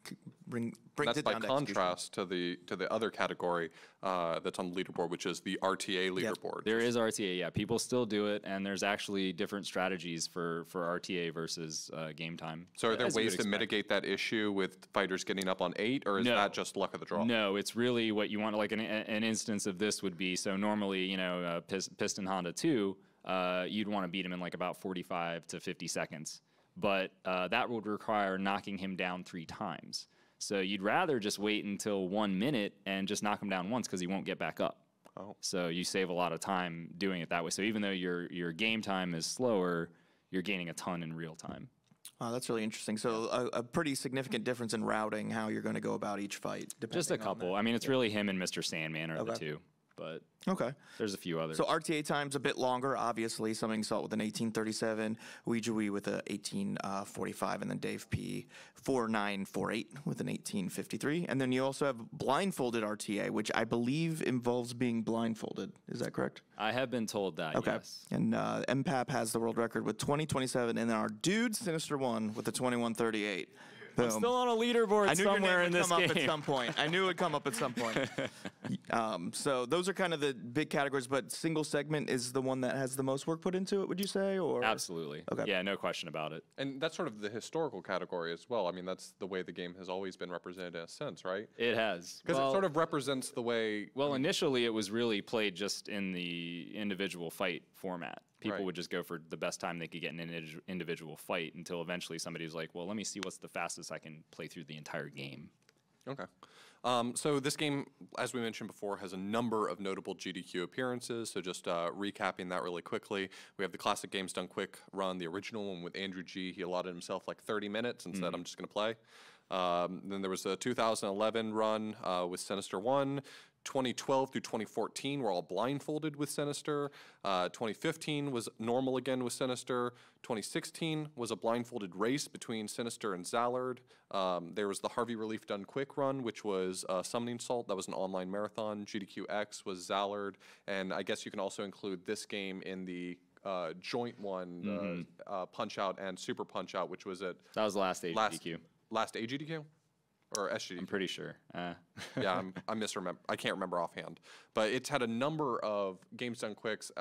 brings That's it by down to contrast to the other category that's on the leaderboard, which is the RTA leaderboard. There is RTA, yeah. People still do it, and there's actually different strategies for RTA versus game time. So are there ways to mitigate that issue with fighters getting up on 8, or is that just luck of the draw? No, it's really what you want. Like an instance of this would be, so normally, you know, Piston Honda 2, you'd want to beat him in like about 45 to 50 seconds. But that would require knocking him down 3 times. So you'd rather just wait until 1 minute and just knock him down once because he won't get back up. Oh. So you save a lot of time doing it that way. So even though your game time is slower, you're gaining a ton in real time. Wow, that's really interesting. So a pretty significant difference in routing, how you're going to go about each fight. Just a couple. I mean, it's really him and Mr. Sandman are the two. But there's a few others. So RTA time's a bit longer, obviously. Something saw it with an 1837, Ouija Wee with a 1845, and then Dave P 4948 with an 1853. And then you also have blindfolded RTA, which I believe involves being blindfolded. Is that correct? I have been told that, yes. And MPAP has the world record with 2027, and then our dude Sinister 1 with the 2138. I'm still on a leaderboard somewhere in this game. I knew your name would come up at some point. I knew it would come up at some point. So those are kind of the big categories, but single segment is the one that has the most work put into it, would you say? Or Absolutely. Okay. Yeah, no question about it. And that's sort of the historical category as well. I mean, that's the way the game has always been represented in a sense, right? It has. Because it sort of represents the way... Well, initially it was really played just in the individual fight format. People would just go for the best time they could get in an individual fight until eventually somebody was like, well, let me see what's the fastest I can play through the entire game. Okay. So this game, as we mentioned before, has a number of notable GDQ appearances. So just recapping that really quickly, we have the classic GamesDoneQuick run, the original one with Andrew G. He allotted himself like 30 minutes and said, I'm just going to play. Then there was a 2011 run with Sinister 1. 2012 through 2014 were all blindfolded with Sinister. 2015 was normal again with Sinister. 2016 was a blindfolded race between Sinister and Zallard. There was the Harvey Relief Done Quick run, which was Summoning Salt. That was an online marathon. GDQX was Zallard. And I guess you can also include this game in the joint one, Punch Out and Super Punch Out, which was at... That was the last AGDQ. Last AGDQ? Or SGDQ? I'm pretty sure. Yeah, I misremember. I can't remember offhand. But it's had a number of GamesDoneQuick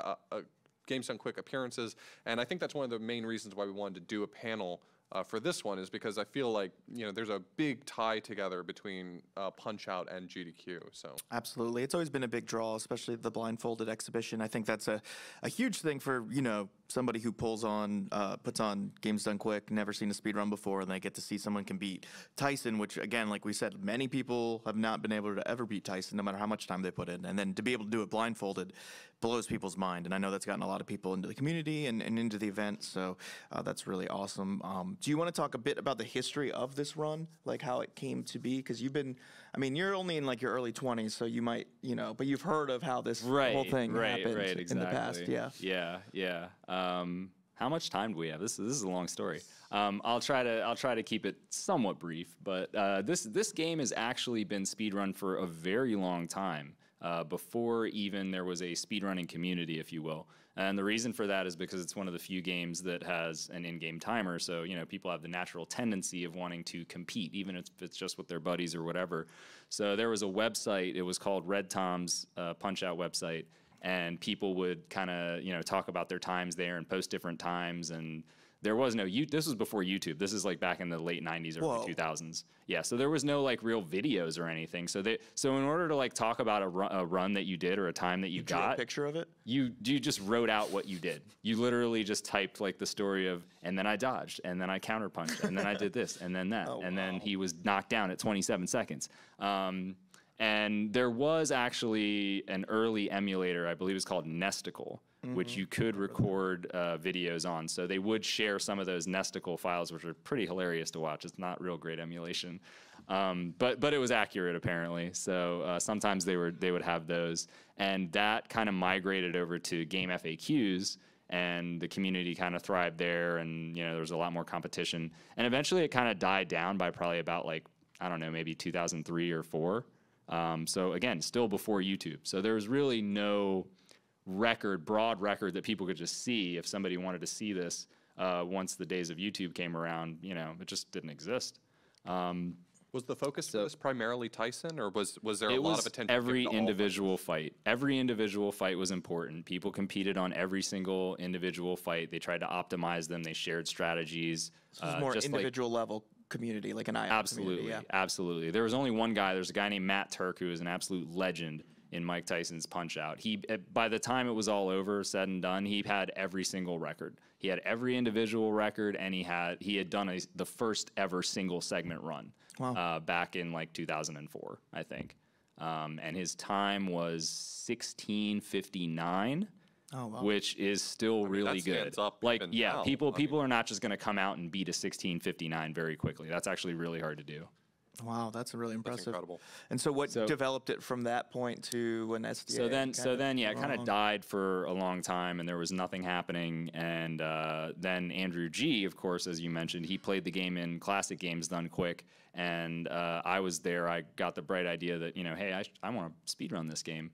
appearances, and I think that's one of the main reasons why we wanted to do a panel for this one, is because I feel like, you know, there's a big tie together between Punch Out and GDQ. So absolutely, it's always been a big draw, especially the blindfolded exhibition. I think that's a huge thing for, you know, somebody who puts on GamesDoneQuick, never seen a speedrun before, and they get to see someone can beat Tyson, which, again, like we said, many people have not been able to ever beat Tyson, no matter how much time they put in. And then to be able to do it blindfolded blows people's mind. And I know that's gotten a lot of people into the community and into the event, so that's really awesome. Do you want to talk a bit about the history of this run, like how it came to be? Because you've been, I mean, you're only in like your early 20s, so you might, you know, but you've heard of how this whole thing happened in the past. Yeah. How much time do we have? This is a long story. I'll try to keep it somewhat brief, but this game has actually been speedrun for a very long time, before even there was a speedrunning community, if you will. And the reason for that is because it's one of the few games that has an in-game timer, so, you know, people have the natural tendency of wanting to compete, even if it's just with their buddies or whatever. So there was a website, it was called Red Tom's Punch-Out website, and people would kind of, you know, talk about their times there and post different times. And there was no, this was before YouTube. This is like back in the late 90s, early 2000s. Yeah, so there was no like real videos or anything. So in order to like talk about a run that you did or a time that you got, drew a picture of it? You just wrote out what you did. You literally just typed like the story of, and then I dodged, and then I counterpunched, and then I did this, and then that, then he was knocked down at 27 seconds. And there was actually an early emulator, I believe it was called Nesticle, which you could record videos on. So they would share some of those Nesticle files, which are pretty hilarious to watch. It's not real great emulation, but it was accurate apparently. So sometimes they would have those, and that kind of migrated over to Game FAQs, and the community kind of thrived there, and, you know, there was a lot more competition. And eventually it kind of died down by probably about, like, I don't know, maybe 2003 or 4. So again, still before YouTube. So there was really no broad record that people could just see if somebody wanted to see this once the days of YouTube came around, you know, it just didn't exist. Was the focus for this primarily Tyson, or was there a It lot was of attention? every given to all individual fight. Every individual fight was important. People competed on every single individual fight. They tried to optimize them. They shared strategies. This was more individual level community, like an IM Absolutely, community, yeah. absolutely. There was only one guy. There's a guy named Matt Turk who is an absolute legend in Mike Tyson's Punch-Out. He, by the time it was all over, said and done, he had every single record. He had every individual record, and he had done the first ever single segment run. Wow. Back in like 2004, I think. And his time was 16:59. Oh, wow. Which is still really that good. stands up Like, even yeah, now. people are not just going to come out and beat a 16:59 very quickly. That's actually really hard to do. Wow, that's really impressive. incredible. And so what developed it from that point to an SDA? So then, yeah, it kind of died for a long time, and there was nothing happening. And then Andrew G, of course, as you mentioned, he played the game in Classic GamesDoneQuick, and I was there. I got the bright idea that, you know, hey, I want to speedrun this game.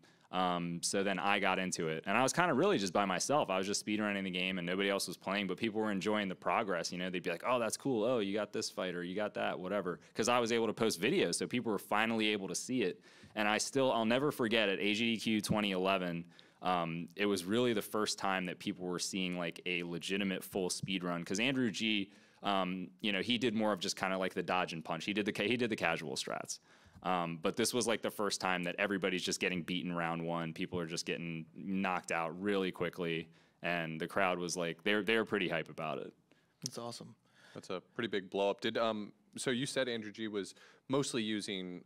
So then I got into it, and I was kind of really just by myself. I was just speedrunning the game, and nobody else was playing, but people were enjoying the progress. You know, they'd be like, "Oh, that's cool. Oh, you got this fight, or you got that, whatever." Because I was able to post videos, so people were finally able to see it. And I'll never forget at AGDQ 2011. It was really the first time that people were seeing like a legitimate full speedrun. Because Andrew G, you know, he did more of just kind of like the dodge and punch. He did the casual strats. But this was like the first time that everybody's just getting beaten round one. People are just getting knocked out really quickly, and the crowd was like, they're pretty hype about it. That's awesome. That's a pretty big blow up. So you said Andrew G was mostly using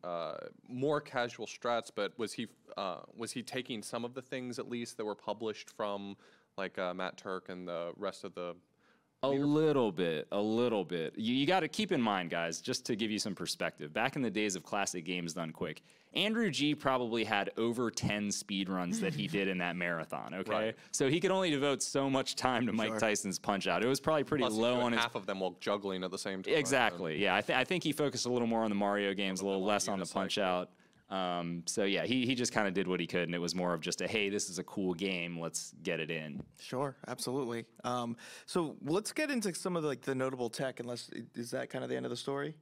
more casual strats, but was he taking some of the things at least that were published from like Matt Turk and the rest of the? A little bit. You got to keep in mind, guys, just to give you some perspective. Back in the days of Classic GamesDoneQuick, Andrew G probably had over 10 speed runs that he did in that marathon, okay? Right. So he could only devote so much time to Mike Tyson's Punch-Out. It was probably pretty Plus, low on his... half of them while juggling at the same time. Exactly, yeah. I think he focused a little more on the Mario games, a little less on the Punch-Out. So yeah, he just kind of did what he could, and it was more of just a, hey, this is a cool game, let's get it in. Sure, absolutely. So let's get into some of the notable tech. Is that kind of the end of the story?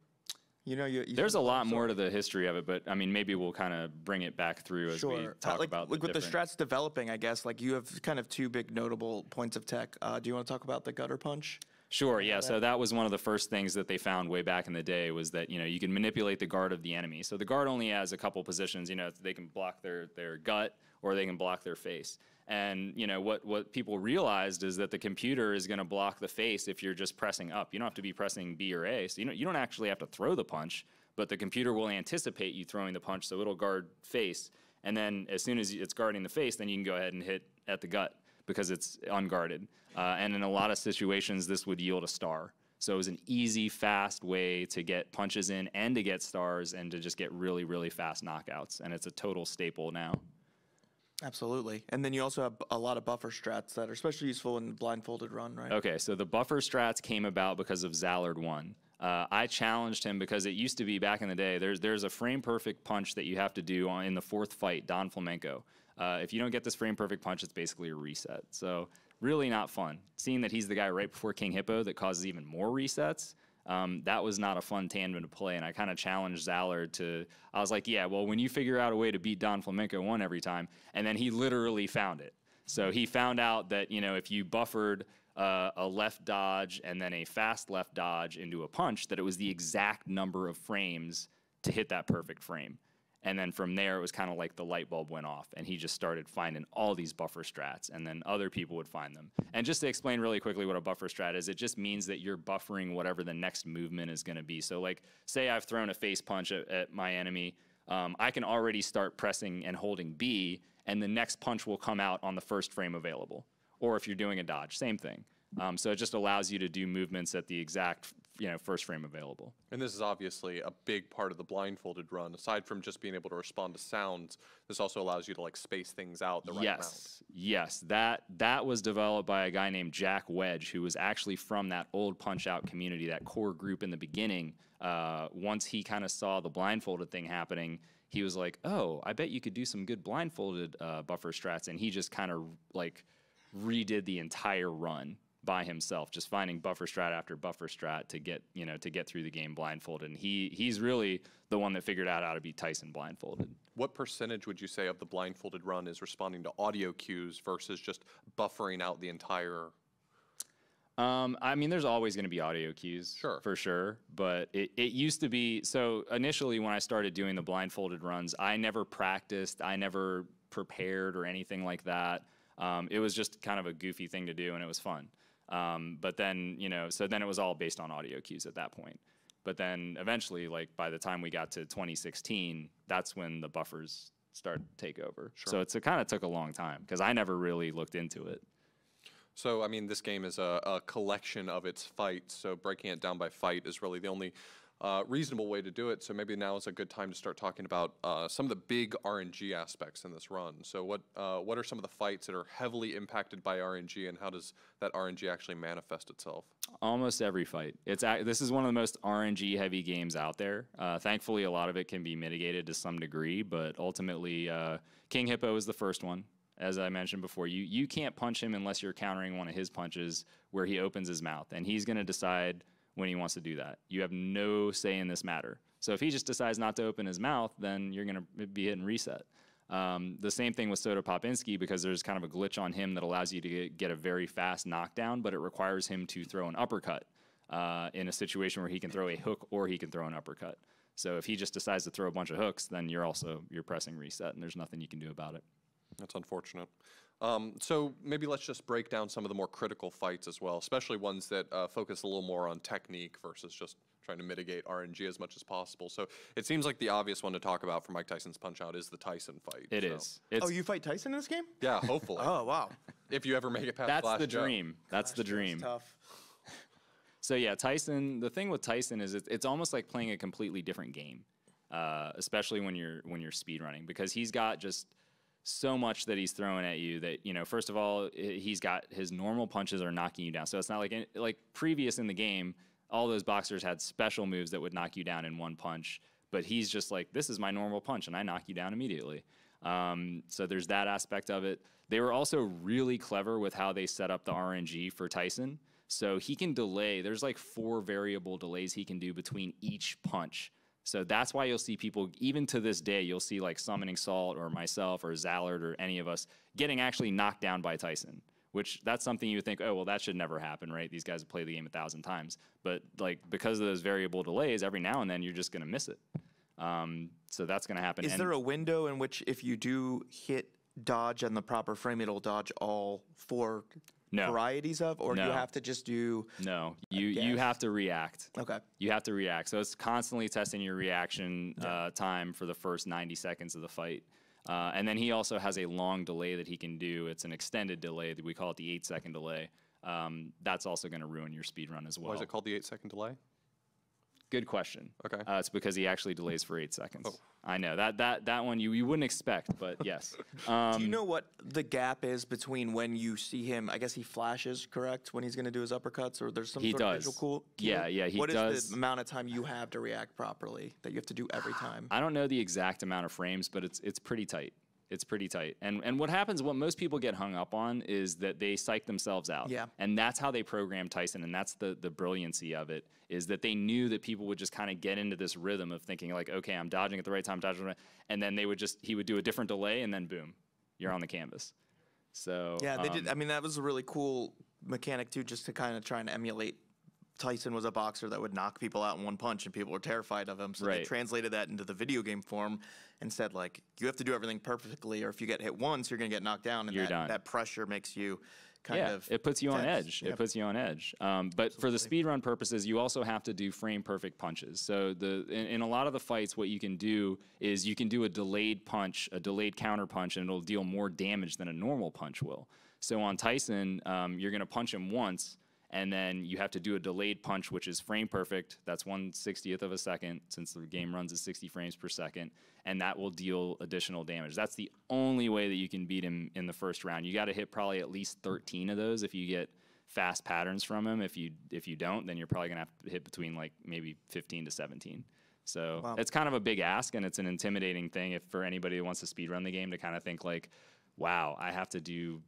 You know, there's a lot more to the history of it, but I mean, maybe we'll kind of bring it back through as we talk about with the strats developing. I guess like you have kind of two big notable points of tech. Do you want to talk about the gutter punch? Sure, yeah. So that was one of the first things that they found way back in the day was that, you know, you can manipulate the guard of the enemy. So the guard only has a couple positions. You know, they can block their gut or they can block their face. And, you know, what people realized is that the computer is going to block the face if you're just pressing up. You don't have to be pressing B or A. So, you don't actually have to throw the punch, but the computer will anticipate you throwing the punch, so it'll guard face. And then as soon as it's guarding the face, then you can go ahead and hit at the gut because it's unguarded. And in a lot of situations, this would yield a star. So it was an easy, fast way to get punches in and to get stars and to just get really, really fast knockouts. And it's a total staple now. Absolutely. And then you also have a lot of buffer strats that are especially useful in the blindfolded run, right? Okay, so the buffer strats came about because of Zallard 1. I challenged him because it used to be back in the day, there's a frame-perfect punch that you have to do in the fourth fight, Don Flamenco. If you don't get this frame-perfect punch, it's basically a reset. So really not fun. Seeing that he's the guy right before King Hippo that causes even more resets, that was not a fun tandem to play, and I kind of challenged Zallard to, I was like, yeah, well, when you figure out a way to beat Don Flamenco 1 every time, and then he literally found it. So he found out that, you know, if you buffered a left dodge and then a fast left dodge into a punch, that it was the exact number of frames to hit that perfect frame. And then from there, it was kind of like the light bulb went off, and he just started finding all these buffer strats, and then other people would find them. And just to explain really quickly what a buffer strat is, it just means that you're buffering whatever the next movement is going to be. So like, say I've thrown a face punch at my enemy, I can already start pressing and holding B, and the next punch will come out on the first frame available. Or if you're doing a dodge, same thing. So it just allows you to do movements at the exact, you know, first frame available. And this is obviously a big part of the blindfolded run. Aside from just being able to respond to sounds, this also allows you to like space things out the right amount. Yes, that was developed by a guy named Jack Wedge, who was actually from that old Punch-Out community, that core group in the beginning. Once he kind of saw the blindfolded thing happening, he was like, oh, I bet you could do some good blindfolded buffer strats, and he just kind of like redid the entire run by himself, just finding buffer strat after buffer strat to get, to get through the game blindfolded. And he's really the one that figured out how to beat Tyson blindfolded. What percentage would you say of the blindfolded run is responding to audio cues versus just buffering out the entire? I mean, there's always going to be audio cues, Sure. for sure. But it used to be, so initially when I started doing the blindfolded runs, I never practiced, I never prepared or anything like that. It was just kind of a goofy thing to do, and it was fun. But then, so then it was all based on audio cues at that point. But then eventually, like by the time we got to 2016, that's when the buffers started to take over. Sure. So it kind of took a long time because I never really looked into it. So, I mean, this game is a collection of its fights, so breaking it down by fight is really the only reasonable way to do it. So maybe now is a good time to start talking about some of the big RNG aspects in this run. So what are some of the fights that are heavily impacted by RNG, and how does that RNG actually manifest itself? Almost every fight. This is one of the most RNG heavy games out there. Thankfully, a lot of it can be mitigated to some degree, but ultimately, King Hippo is the first one. As I mentioned before, you can't punch him unless you're countering one of his punches where he opens his mouth, and he's going to decide when he wants to do that. You have no say in this matter. So if he just decides not to open his mouth, then you're going to be hitting reset. The same thing with Soda Popinski, because there's kind of a glitch on him that allows you to get a very fast knockdown, but it requires him to throw an uppercut in a situation where he can throw a hook or he can throw an uppercut. So if he just decides to throw a bunch of hooks, then you're pressing reset, and there's nothing you can do about it. That's unfortunate. So maybe let's just break down some of the more critical fights as well, especially ones that focus a little more on technique versus just trying to mitigate RNG as much as possible. So it seems like the obvious one to talk about for Mike Tyson's Punch-Out is the Tyson fight. It is. Oh, you fight Tyson in this game? Yeah, hopefully. Oh, wow. If you ever make it past That's Flash the Joe. dream. That's the dream. Tough. So yeah, Tyson. The thing with Tyson is it's almost like playing a completely different game, especially when you're speedrunning, because he's got just so much that he's throwing at you that, first of all, he's got his normal punches are knocking you down. So it's not like previous in the game, all those boxers had special moves that would knock you down in one punch, but he's just like, this is my normal punch, and I knock you down immediately. So there's that aspect of it. They were also really clever with how they set up the RNG for Tyson. So he can delay. There's like 4 variable delays he can do between each punch. So that's why you'll see people, even to this day, you'll see like Summoning Salt or myself or Zallard or any of us getting actually knocked down by Tyson, which that's something you would think, oh, well, that should never happen, right? These guys have played the game 1,000 times. But like because of those variable delays, every now and then you're just going to miss it. So that's going to happen. Is there a window in which if you do hit dodge on the proper frame, it'll dodge all 4 varieties of, or do you have to just do? No, you have to react. Okay. You have to react. So it's constantly testing your reaction time for the first 90 seconds of the fight. And then he also has a long delay that he can do. It's an extended delay. We call it the 8-second delay. That's also going to ruin your speed run as well. Why is it called the 8-second delay? Good question. Okay. It's because he actually delays for 8 seconds. Oh. I know that one you wouldn't expect, but yes. Do you know what the gap is between when you see him? I guess he flashes, correct, when he's going to do his uppercuts, or there's some He sort of does. visual cue? Yeah, he What does. is the amount of time you have to react properly that you have to do every time? I don't know the exact amount of frames, but it's pretty tight. It's pretty tight. And what happens, what most people get hung up on is that they psych themselves out. Yeah. And that's how they programmed Tyson, and that's the brilliancy of it, is that they knew that people would just kind of get into this rhythm of thinking like, okay, I'm dodging at the right time, dodging at the right, and then he would do a different delay, and then boom, you're on the canvas. So Yeah, they did. I mean, that was a really cool mechanic too, just to kind of try and emulate. Tyson was a boxer that would knock people out in one punch, and people were terrified of him. So they translated that into the video game form and said, like, you have to do everything perfectly, or if you get hit once, you're going to get knocked down. And that pressure makes you kind of it puts you on tense. edge. Yep. It puts you on edge. But for the speedrun purposes, you also have to do frame perfect punches. So in a lot of the fights, what you can do is you can do a delayed punch, a delayed counter punch, and it'll deal more damage than a normal punch will. So on Tyson, you're going to punch him once, and then you have to do a delayed punch, which is frame perfect. That's 1/60th of a second, since the game runs at 60 frames per second, and that will deal additional damage. That's the only way that you can beat him in the first round. You got to hit probably at least 13 of those if you get fast patterns from him. If you don't, then you're probably going to have to hit between like maybe 15 to 17. So it's kind of a big ask, and it's an intimidating thing for anybody who wants to speedrun the game to kind of think like, wow, I have to do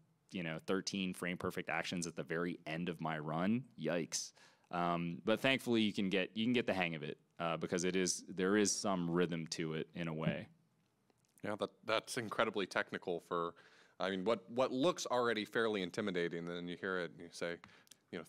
13 frame perfect actions at the very end of my run. Yikes. But thankfully you can get the hang of it because there is some rhythm to it in a way. Yeah, that's incredibly technical for, I mean, what looks already fairly intimidating, and then you hear it and you say,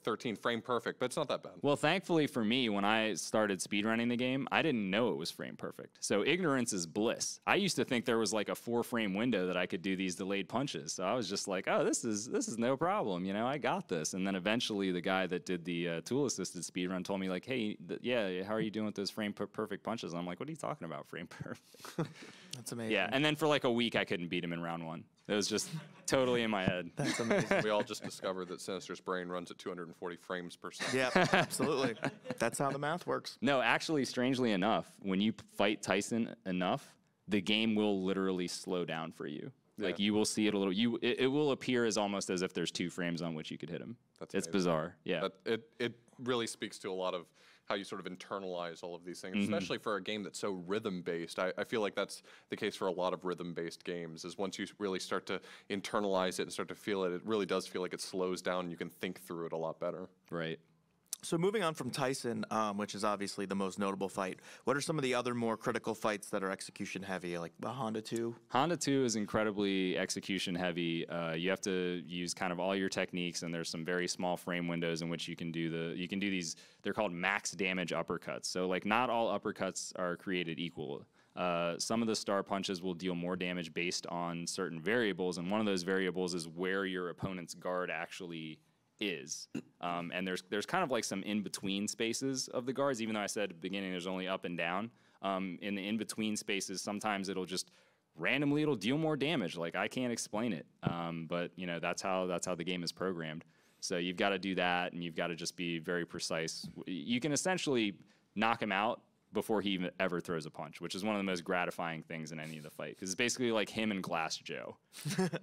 13 frame perfect, but it's not that bad. Well, thankfully for me, when I started speedrunning the game, I didn't know it was frame perfect. So ignorance is bliss. I used to think there was like a 4-frame window that I could do these delayed punches. So I was just like, oh, this is no problem. I got this. And then eventually the guy that did the tool-assisted speedrun told me like, hey, yeah, how are you doing with those frame perfect punches? And I'm like, what are you talking about, frame perfect? That's amazing. Yeah, and then for like a week, I couldn't beat him in round 1. It was just totally in my head. That's amazing. We all just discovered that Sinister's brain runs at 240 frames per second. Yeah, absolutely. That's how the math works. No, actually, strangely enough, when you fight Tyson enough, the game will literally slow down for you. Yeah. Like you will see it a little. It will appear as almost as if there's 2 frames on which you could hit him. That's it's amazing. bizarre. Yeah. It really speaks to a lot of how you sort of internalize all of these things, especially for a game that's so rhythm-based. I feel like that's the case for a lot of rhythm-based games, is once you really start to internalize it and start to feel it, it really does feel like it slows down and you can think through it a lot better. Right. So moving on from Tyson, which is obviously the most notable fight, what are some of the other more critical fights that are execution heavy, like Honda 2? Honda 2 is incredibly execution heavy. You have to use kind of all your techniques, and there's some very small frame windows in which you can do these. They're called max damage uppercuts. So like not all uppercuts are created equal. Some of the star punches will deal more damage based on certain variables, and one of those variables is where your opponent's guard actually is. And there's kind of like some in-between spaces of the guards, even though I said at the beginning there's only up and down. In the in-between spaces, sometimes it'll just randomly it'll deal more damage. Like I can't explain it, but that's how the game is programmed. So you've got to do that, and you've got to just be very precise. You can essentially knock him out before he even ever throws a punch, which is one of the most gratifying things in any of the fight, because it's basically like him and Glass Joe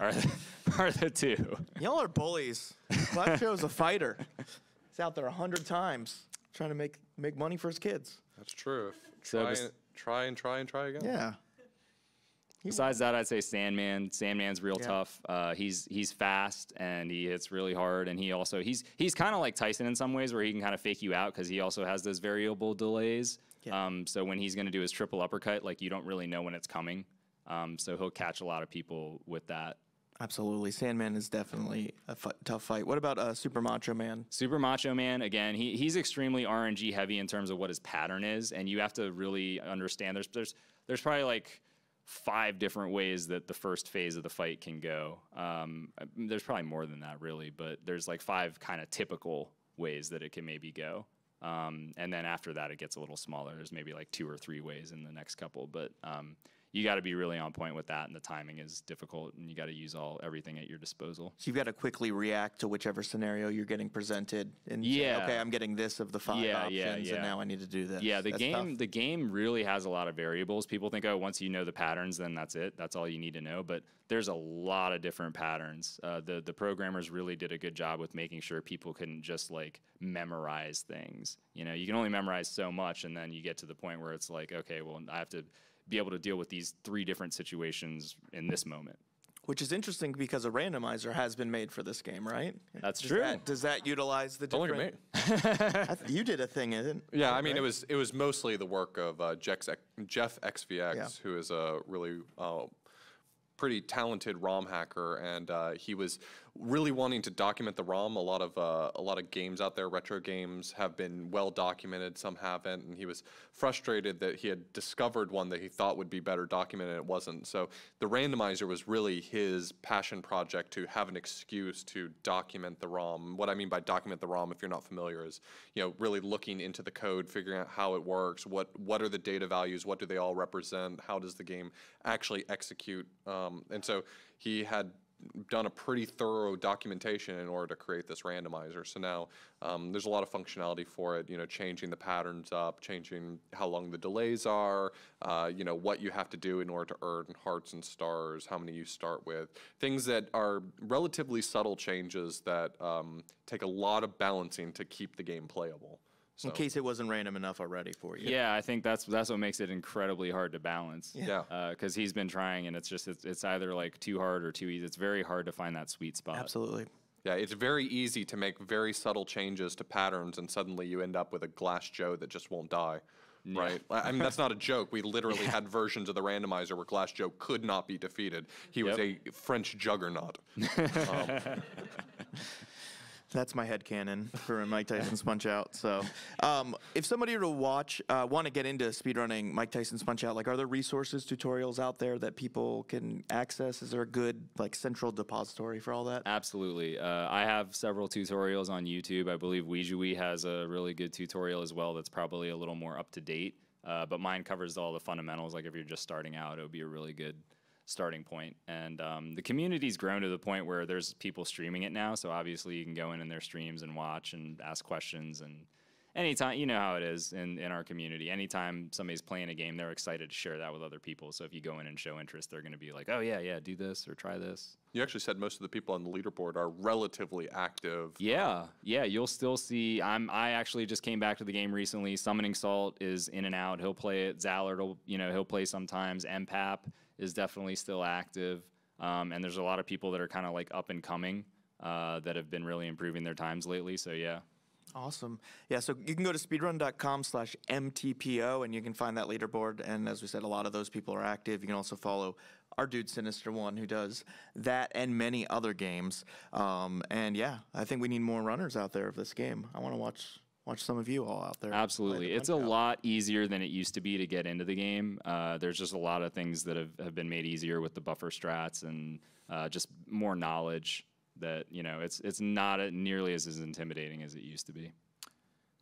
are the two. Y'all are bullies. Glass Joe's a fighter. He's out there 100 times trying to make money for his kids. That's true. So Try again. Yeah. Besides that, I'd say Sandman. Sandman's real tough. He's fast and he hits really hard, and he's kind of like Tyson in some ways, where he can kind of fake you out because he also has those variable delays. Yeah. So when he's going to do his triple uppercut, like you don't really know when it's coming. So he'll catch a lot of people with that. Absolutely. Sandman is definitely a tough fight. What about Super Macho Man? Super Macho Man, again, he's extremely RNG heavy in terms of what his pattern is, and you have to really understand. There's probably like 5 different ways that the first phase of the fight can go. There's probably more than that, really, but there's like 5 kind of typical ways that it can maybe go. And then after that, it gets a little smaller. There's maybe like 2 or 3 ways in the next couple, but you got to be really on point with that, and the timing is difficult, and you got to use everything at your disposal. So you've got to quickly react to whichever scenario you're getting presented, and yeah, say, okay, I'm getting this of the 5 options, and now I need to do this. Yeah, the game really has a lot of variables. People think, oh, once you know the patterns, then that's it. That's all you need to know. But there's a lot of different patterns. The programmers really did a good job with making sure people couldn't just like memorize things. You can only memorize so much, and then you get to the point where it's like, okay, well, I have to be able to deal with these 3 different situations in this moment. Which is interesting because a randomizer has been made for this game, right? That's true. Does that utilize the Don't different... look at me. You did a thing, isn't it? Yeah, I mean, it was mostly the work of Jeff XVX, who is a really pretty talented ROM hacker, and he was really wanting to document the ROM. A lot of games out there, retro games, have been well documented. Some haven't, and he was frustrated that he had discovered one that he thought would be better documented, and it wasn't. So the randomizer was really his passion project to have an excuse to document the ROM. What I mean by document the ROM, if you're not familiar, is really looking into the code, figuring out how it works, what are the data values, what do they all represent, how does the game actually execute, and so he had done a pretty thorough documentation in order to create this randomizer. So now there's a lot of functionality for it, changing the patterns up, changing how long the delays are, what you have to do in order to earn hearts and stars, how many you start with. Things that are relatively subtle changes that take a lot of balancing to keep the game playable. So. In case it wasn't random enough already for you. Yeah, I think that's what makes it incredibly hard to balance. Yeah. Because he's been trying, and it's either like too hard or too easy. It's very hard to find that sweet spot. Absolutely. Yeah, it's very easy to make very subtle changes to patterns, and suddenly you end up with a Glass Joe that just won't die. Yeah. Right? I mean, that's not a joke. We literally had versions of the randomizer where Glass Joe could not be defeated. He was a French juggernaut. That's my headcanon for Mike Tyson's Punch-Out. So, if somebody were to want to get into speedrunning Mike Tyson's Punch-Out, like, are there resources, tutorials out there that people can access? Is there a good, like, central depository for all that? Absolutely. I have several tutorials on YouTube. I believe Weejui has a really good tutorial as well that's probably a little more up to date. But mine covers all the fundamentals. Like, if you're just starting out, it would be a really good starting point. And the community's grown to the point where there's people streaming it now, so obviously you can go in their streams and watch and ask questions. And anytime, you know how it is in our community, anytime somebody's playing a game, they're excited to share that with other people. So if you go in and show interest, they're going to be like, oh yeah, do this or try this. You actually said most of the people on the leaderboard are relatively active. Yeah, you'll still see. I actually just came back to the game recently. Summoning Salt is in and out. He'll play it. Zallard he'll play sometimes. MPAP is definitely still active. And there's a lot of people that are kind of like up and coming that have been really improving their times lately. So yeah. Awesome. Yeah, so you can go to speedrun.com/MTPO and you can find that leaderboard. And as we said, a lot of those people are active. You can also follow our dude Sinister1 who does that and many other games. And yeah, I think we need more runners out there of this game. I want to watch some of you all out there. Absolutely. It's a lot easier than it used to be to get into the game. There's just a lot of things that have been made easier with the buffer strats and just more knowledge that, it's not nearly as intimidating as it used to be.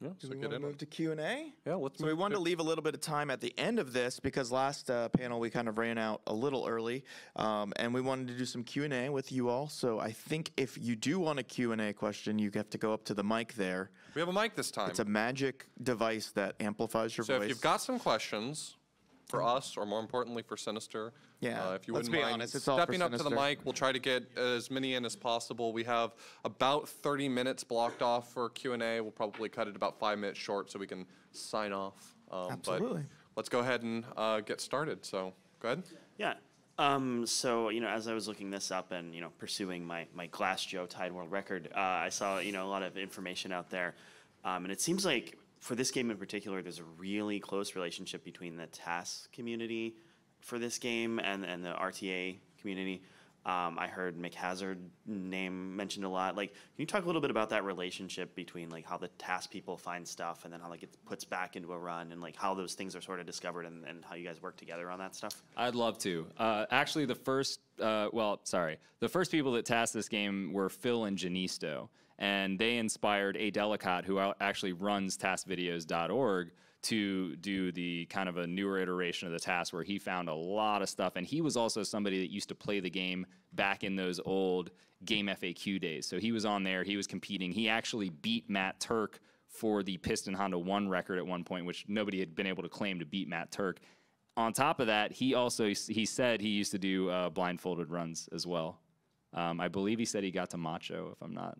Yeah, Do we want to move to Q&A? Yeah, let's So we wanted to leave a little bit of time at the end of this because last panel we kind of ran out a little early, and we wanted to do some Q&A with you all. So I think if you do want a Q&A question, you have to go up to the mic there. We have a mic this time. It's a magic device that amplifies your voice. So if you've got some questions for us, or more importantly for Sinister, if you let's wouldn't be mind honest, it's all for stepping up to the Sinister. mic, we'll try to get as many in as possible. We have about 30 minutes blocked off for Q&A. We'll probably cut it about 5 minutes short so we can sign off. Absolutely. But let's go ahead and get started. So go ahead. Yeah. So, as I was looking this up and, pursuing my Glass Joe tied world record, I saw, a lot of information out there. And it seems like for this game in particular, there's a really close relationship between the TAS community for this game and the RTA community. I heard McHazard name mentioned a lot. Like, can you talk a little bit about that relationship between like how the TAS people find stuff and then how like it puts back into a run and like how those things are sort of discovered and how you guys work together on that stuff? I'd love to. Actually, the first people that tasked this game were Phil and Janisto, and they inspired AGDQ, who actually runs taskvideos.org, to do the kind of a newer iteration of the task where he found a lot of stuff. And he was also somebody that used to play the game back in those old Game FAQ days. So he was on there, he was competing. He actually beat Matt Turk for the Piston Honda 1 record at one point, which nobody had been able to claim to beat Matt Turk. On top of that, he said he used to do blindfolded runs as well. I believe he said he got to Macho, if I'm not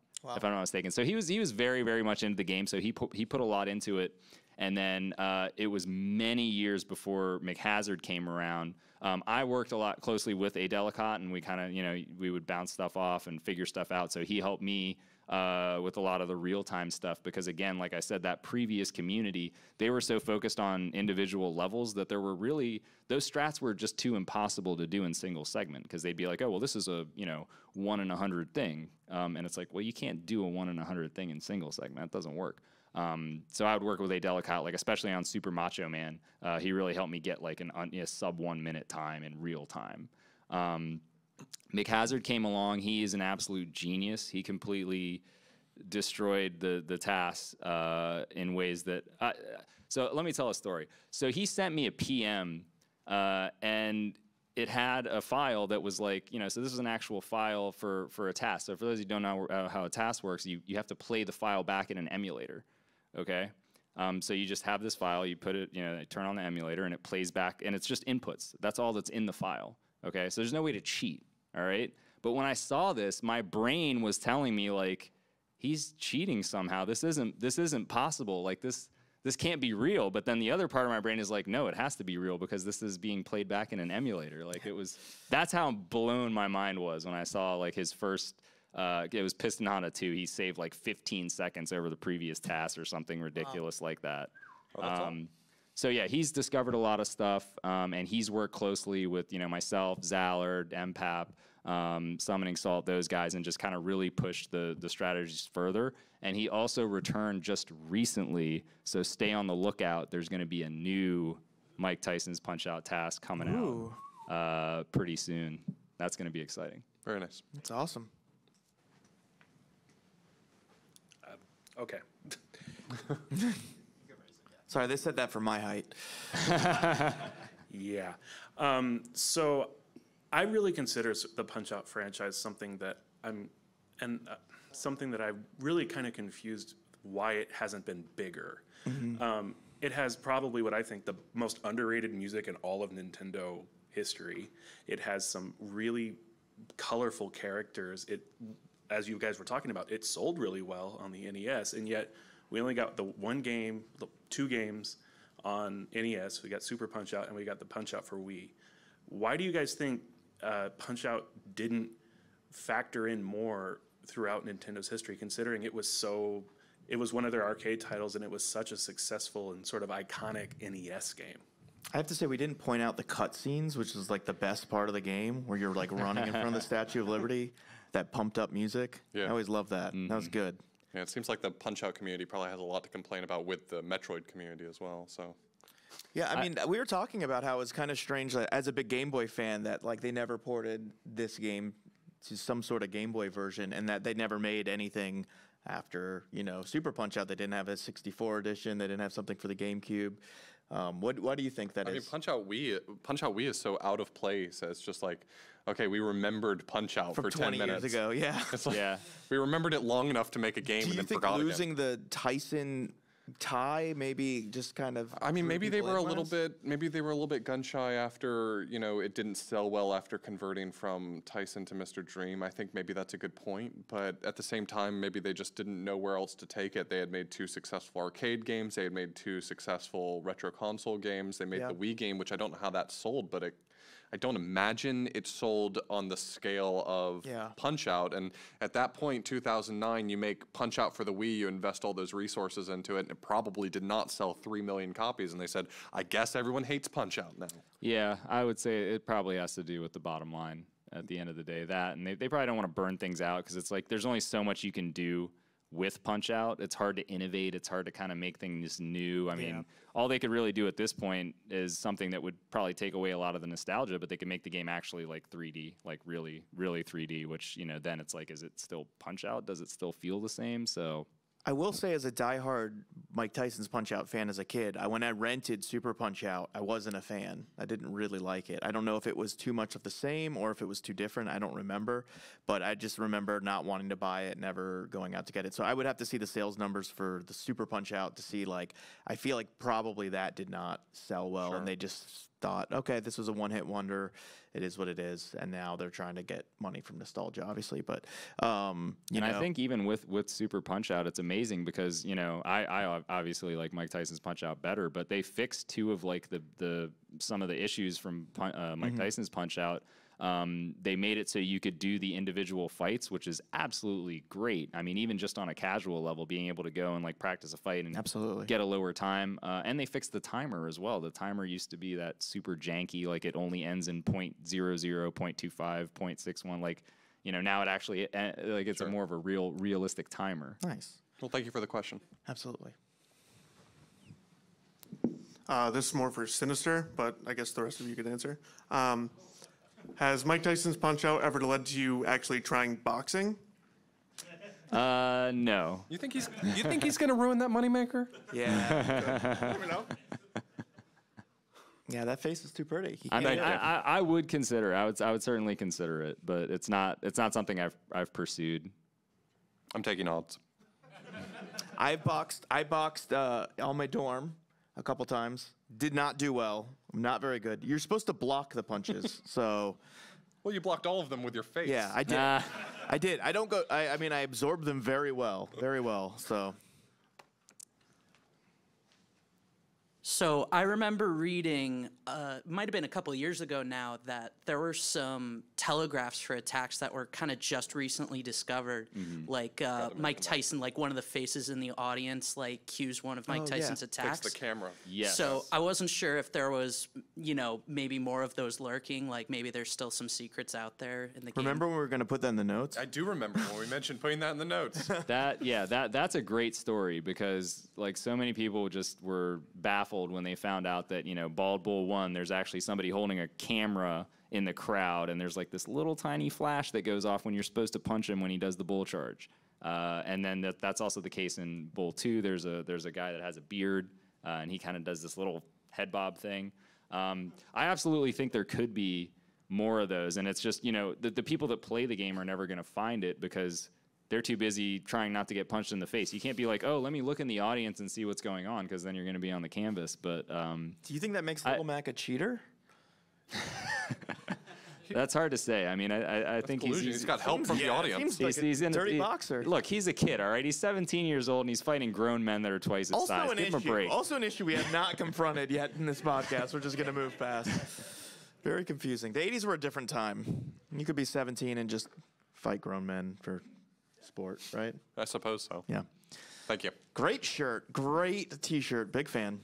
mistaken. So he was very, very much into the game. So he put a lot into it. And then it was many years before McHazard came around. I worked a lot closely with AGDQ, and we kind of, we would bounce stuff off and figure stuff out. So he helped me with a lot of the real-time stuff because, again, like I said, that previous community, they were so focused on individual levels that there were really, those strats were just too impossible to do in single segment because they'd be like, oh, well, this is a, 1 in 100 thing. And it's like, well, you can't do a 1 in 100 thing in single segment. That doesn't work. So I would work with AGDQ, like especially on Super Macho Man. He really helped me get like a sub 1 minute time in real time. McHazard came along. He is an absolute genius. He completely destroyed the tasks in ways that. So let me tell a story. So he sent me a PM, and it had a file that was like, so this is an actual file for a task. So for those who don't know how a task works, you have to play the file back in an emulator. Okay, so you just have this file, you put it, turn on the emulator, and it plays back, and it's just inputs. That's all that's in the file. Okay, so there's no way to cheat. All right, but when I saw this, my brain was telling me like, he's cheating somehow. This isn't possible. Like this can't be real. But then the other part of my brain is like, no, it has to be real because this is being played back in an emulator. Like that's how blown my mind was when I saw like his first. It was Piston Honda 2. He saved like 15 seconds over the previous task or something ridiculous like that. So yeah, he's discovered a lot of stuff, and he's worked closely with myself, Zallard, MPAP, Summoning Salt, those guys, and just kind of really pushed the strategies further. And he also returned just recently, so stay on the lookout. There's going to be a new Mike Tyson's Punch-Out task coming out pretty soon. That's going to be exciting. Very nice. That's awesome. Okay. Sorry, they said that for my height. Yeah. So I really consider the Punch-Out franchise something that something that I really kind of confused why it hasn't been bigger. It has probably what I think the most underrated music in all of Nintendo history. It has some really colorful characters. As you guys were talking about, it sold really well on the NES, and yet we only got the two games on NES. We got Super Punch-Out, and we got the Punch-Out for Wii. Why do you guys think Punch-Out didn't factor in more throughout Nintendo's history, considering it was one of their arcade titles, and it was such a successful and sort of iconic NES game? I have to say, we didn't point out the cutscenes, which is like the best part of the game, where you're like running in front of the Statue of Liberty. That pumped up music. Yeah. I always loved that. That was good. Yeah, it seems like the Punch-Out community probably has a lot to complain about with the Metroid community as well. So. Yeah, I mean, we were talking about how it's kind of strange that, as a big Game Boy fan, that like they never ported this game to some sort of Game Boy version, and that they never made anything after Super Punch-Out. They didn't have a 64 edition. They didn't have something for the GameCube. What do you think that is? I mean, Punch-Out Wii is so out of place. It's just like, okay, we remembered Punch-Out for 10 minutes. 20 years ago, yeah. It's like, we remembered it long enough to make a game and then forgot Do you again. think losing the Tyson tie maybe just kind of? I mean, maybe they were a little bit gun shy after it didn't sell well after converting from Tyson to Mr. Dream. I think maybe that's a good point, but at the same time, maybe they just didn't know where else to take it. They had made 2 successful arcade games. They had made 2 successful retro console games. They made the Wii game, which I don't know how that sold, but I don't imagine it sold on the scale of Punch-Out. And at that point, 2009, you make Punch-Out for the Wii, you invest all those resources into it, and it probably did not sell 3 million copies. And they said, I guess everyone hates Punch-Out now. Yeah, I would say it probably has to do with the bottom line at the end of the day. That, and they probably don't want to burn things out because it's like there's only so much you can do with Punch-Out. It's hard to innovate. It's hard to kind of make things new. I mean, all they could really do at this point is something that would probably take away a lot of the nostalgia, but they could make the game actually like 3D, like really, really 3D, which, then it's like, is it still Punch-Out? Does it still feel the same? So I will say, as a diehard Mike Tyson's Punch-Out fan as a kid, when I rented Super Punch-Out, I wasn't a fan. I didn't really like it. I don't know if it was too much of the same or if it was too different. I don't remember. But I just remember not wanting to buy it, never going out to get it. So I would have to see the sales numbers for the Super Punch-Out to see, I feel like probably that did not sell well. And they just thought, okay, this was a one-hit wonder. It is what it is, and now they're trying to get money from nostalgia, obviously. But I think even with Super Punch-Out, it's amazing because I obviously like Mike Tyson's Punch-Out better, but they fixed 2 of like the some of the issues from Mike Tyson's Punch-Out. They made it so you could do the individual fights, which is absolutely great. I mean, even just on a casual level, being able to go and practice a fight and get a lower time. And they fixed the timer as well. The timer used to be that super janky, like it only ends in 0.00, 0.25, 0.61. Now it actually it's a more of a realistic timer. Nice. Well, thank you for the question. Absolutely. This is more for Sinister, but I guess the rest of you could answer. Has Mike Tyson's Punch-Out ever led to you actually trying boxing? No. You think he's gonna ruin that moneymaker? Yeah. Never know. Yeah, that face is too pretty. I would consider. I would certainly consider it, but it's not something I've pursued. I'm taking odds. I boxed on my dorm a couple times. Did not do well. I'm not very good. You're supposed to block the punches, so. Well, you blocked all of them with your face. Yeah, I did. I did. I don't go. I mean, I absorbed them very well, So. So I remember reading, might have been a couple of years ago now, that there were some telegraphs for attacks that were kind of just recently discovered. Like Mike Tyson, like one of the faces in the audience, like cues one of Mike Tyson's attacks. Fix the camera. Yes. So I wasn't sure if there was, maybe more of those lurking. Like maybe there's still some secrets out there in the game. Remember when we were going to put that in the notes? I do remember when we mentioned putting that in the notes. That's a great story because like so many people just were baffled when they found out that, Bald Bull 1, there's actually somebody holding a camera in the crowd, and there's like this little tiny flash that goes off when you're supposed to punch him when he does the bull charge. And then that's also the case in Bull 2. There's a guy that has a beard, and he kind of does this little head bob thing. I absolutely think there could be more of those, and it's just, the people that play the game are never going to find it because they're too busy trying not to get punched in the face. You can't be like, oh, let me look in the audience and see what's going on, because then you're going to be on the canvas. But do you think that makes Little Mac a cheater? That's hard to say. I mean, I think he's got help from the audience. He's a dirty boxer. Look, he's a kid, all right? He's 17 years old, and he's fighting grown men that are twice his size. Give him a break. Also an issue we have not confronted yet in this podcast. We're just going to move past. Very confusing. The 80s were a different time. You could be 17 and just fight grown men for sport, right? I suppose so. Yeah. Thank you. Great shirt. Great T-shirt. Big fan.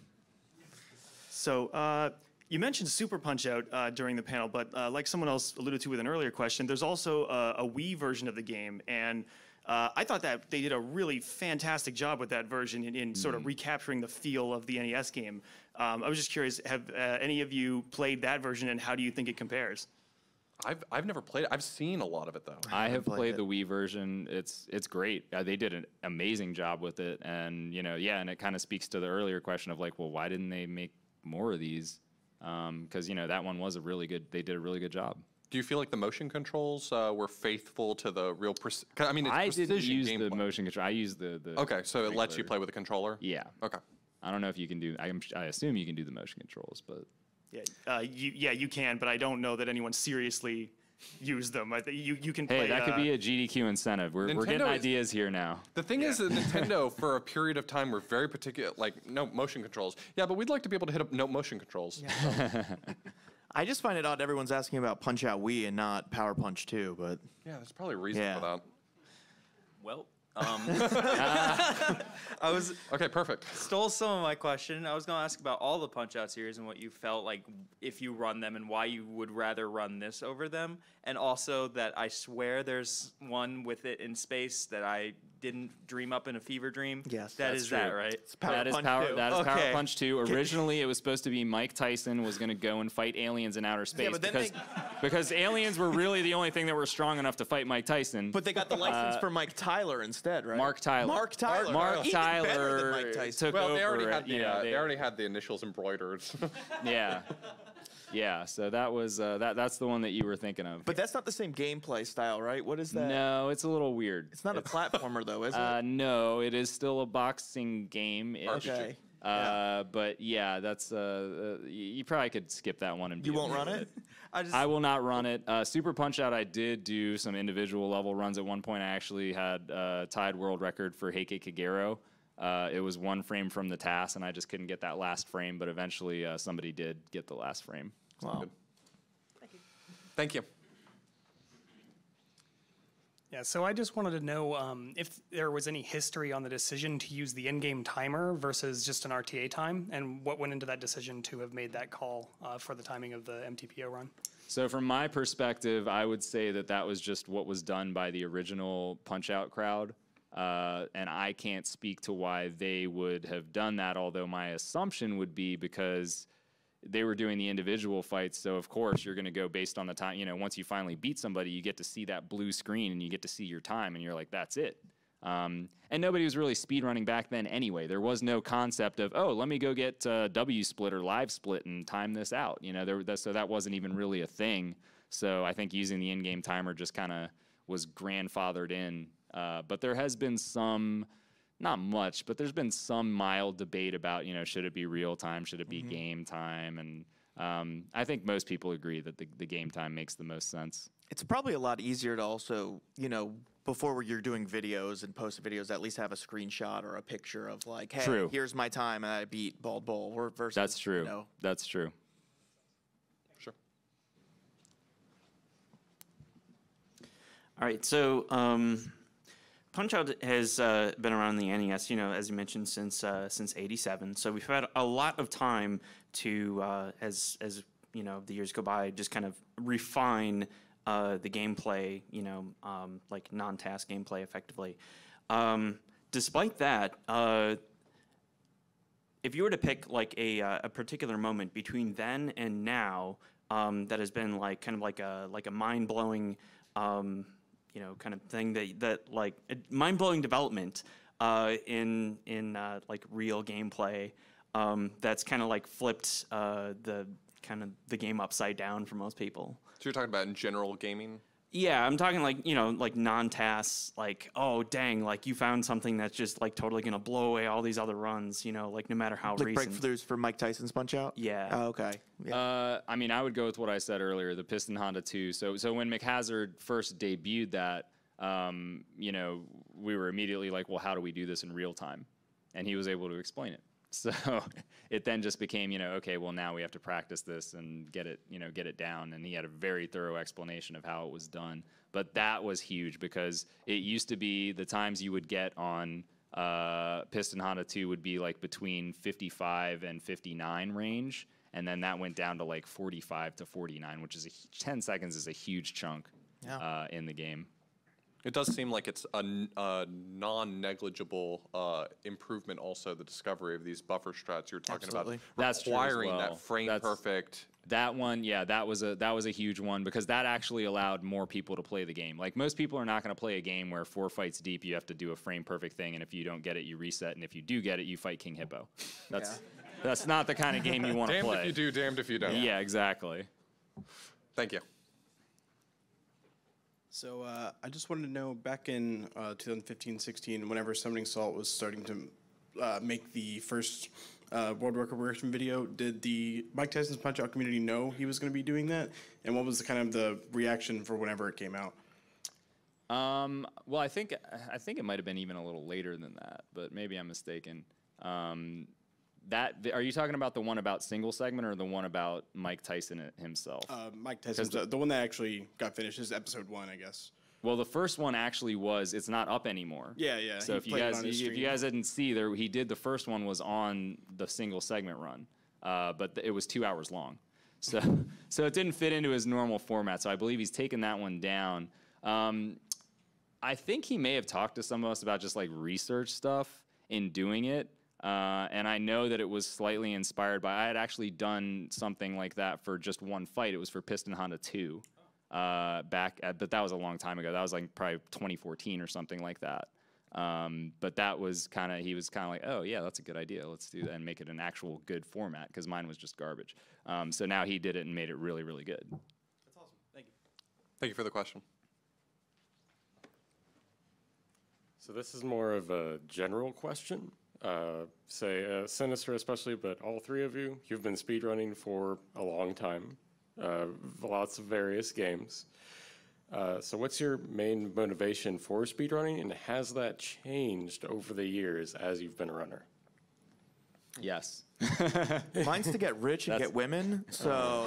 So you mentioned Super Punch-Out during the panel, but like someone else alluded to with an earlier question, there's also a Wii version of the game, and I thought that they did a really fantastic job with that version in sort of recapturing the feel of the NES game. I was just curious, have any of you played that version, and how do you think it compares? I've never played it. I've seen a lot of it though. I have played the Wii version. It's great. They did an amazing job with it, and and it kind of speaks to the earlier question of like, well, why didn't they make more of these? Because that one was they did a really good job. Do you feel like the motion controls were faithful to the real? It's I didn't use gameplay. the motion control. I used the Okay, so it lets you play with the controller. Yeah. Okay. I don't know if you can do. I assume you can do the motion controls, but. Yeah, you can, but I don't know that anyone seriously used them. You can play. Hey, that could be a GDQ incentive. We're getting ideas here now. The thing is that Nintendo, for a period of time, were very particular, like no motion controls. Yeah, but we'd like to be able to hit up no motion controls. Yeah. I just find it odd everyone's asking about Punch-Out Wii and not Power Punch 2, but... Yeah, there's probably a reason for that. Well... Okay, perfect. Stole some of my question. I was going to ask about all the Punch-Out series and what you felt like if you run them and why you would rather run this over them. And also that I swear there's one with it in space that I didn't dream up in a fever dream. Yes, that is true. That, right? That is Power Punch 2. Originally, it was supposed to be Mike Tyson was going to go and fight aliens in outer space because aliens were really the only thing that were strong enough to fight Mike Tyson. But they got the license for Mike Tyler instead, right? Mark Tyler. Mark Tyler Mike Tyson took over. They already had the initials embroidered. Yeah. Yeah, so that was that's the one that you were thinking of. But that's not the same gameplay style, right? What is that? No, it's a little weird. It's not a platformer though, is it? No, it is still a boxing game. Okay. But yeah, that's you probably could skip that one and you won't run it. I will not run it. Super Punch-Out, I did do some individual level runs at one point. I actually had tied world record for Heike Kagero. It was 1 frame from the TAS, and I just couldn't get that last frame, but eventually somebody did get the last frame. Wow. Thank you. Yeah, so I just wanted to know if there was any history on the decision to use the in-game timer versus just an RTA time, and what went into that decision to have made that call for the timing of the MTPO run. So from my perspective, I would say that was just what was done by the original Punch-Out crowd. And I can't speak to why they would have done that, although my assumption would be because they were doing the individual fights, so of course you're going to go based on the time. Once you finally beat somebody, you get to see that blue screen and you get to see your time, and you're like, that's it. And nobody was really speedrunning back then anyway. There was no concept of, oh, let me go get W split or live split and time this out. So that wasn't even really a thing. So I think using the in-game timer just kind of was grandfathered in. But there has been some, not much, but there's been some mild debate about, should it be real time, should it be game time? And I think most people agree that the game time makes the most sense. It's probably a lot easier to also, before you're doing videos and post videos, at least have a screenshot or a picture of like, hey, True. here's my time and I beat Bald Bull. Versus, That's true. That's true. Sure. All right, so Punch-Out has been around the NES, as you mentioned, since '87. So we've had a lot of time to, as the years go by, just kind of refine the gameplay, like non-task gameplay, effectively. Despite that, if you were to pick like a particular moment between then and now that has been like kind of like a mind-blowing kind of thing that like mind-blowing development in like real gameplay that's kind of like flipped the game upside down for most people. So you're talking about in general gaming? Yeah, I'm talking like like non-tasks, like, oh dang, like you found something that's just like totally gonna blow away all these other runs, like no matter how Like recent. breakthroughs for Mike Tyson's Punch-Out? Yeah. Oh, okay. Yeah. I mean, I would go with what I said earlier, the Piston Honda 2. So when McHazard first debuted that, we were immediately like, well, how do we do this in real time? And he was able to explain it. So it then just became, okay, well, now we have to practice this and get it down. And he had a very thorough explanation of how it was done. But that was huge because it used to be the times you would get on Piston Honda 2 would be like between 55 and 59 range. And then that went down to like 45 to 49, which is 10 seconds is a huge chunk in the game. It does seem like it's a non-negligible improvement also, the discovery of these buffer strats you're talking Absolutely. about. That's true as requiring well. that frame perfect. That one, yeah, that was a huge one because that actually allowed more people to play the game. Like most people are not going to play a game where 4 fights deep you have to do a frame perfect thing, and if you don't get it, you reset, and if you do get it, you fight King Hippo. That's not the kind of game you want to play. Damned if you do, damned if you don't. Yeah, exactly. Thank you. So I just wanted to know, back in 2015-16, whenever Summoning Salt was starting to make the first world record progression video, did the Mike Tyson's Punch-Out community know he was going to be doing that? And what was the reaction for whenever it came out? Well, I think it might have been even a little later than that, but maybe I'm mistaken. Are you talking about the one about single segment or the one about Mike Tyson himself? Mike Tyson, the one that actually got finished is episode 1, I guess. Well, the first one actually it's not up anymore. Yeah, yeah. So if you guys didn't see there, he did the first one was on the single segment run, but it was 2 hours long, so it didn't fit into his normal format. So I believe he's taken that one down. I think he may have talked to some of us about just like research stuff in doing it. And I know that it was slightly inspired by, I had actually done something like that for just one fight. It was for Piston Honda 2 but that was a long time ago. That was like probably 2014 or something like that. But that was he was kind of like, oh yeah, that's a good idea. Let's do that and make it an actual good format because mine was just garbage. So now he did it and made it really, really good. That's awesome. Thank you. Thank you for the question. So this is more of a general question. Say Sinister especially, but all three of you, you've been speedrunning for a long time, lots of various games. So what's your main motivation for speedrunning, and has that changed over the years as you've been a runner? Yes. Mine's to get rich and get women, so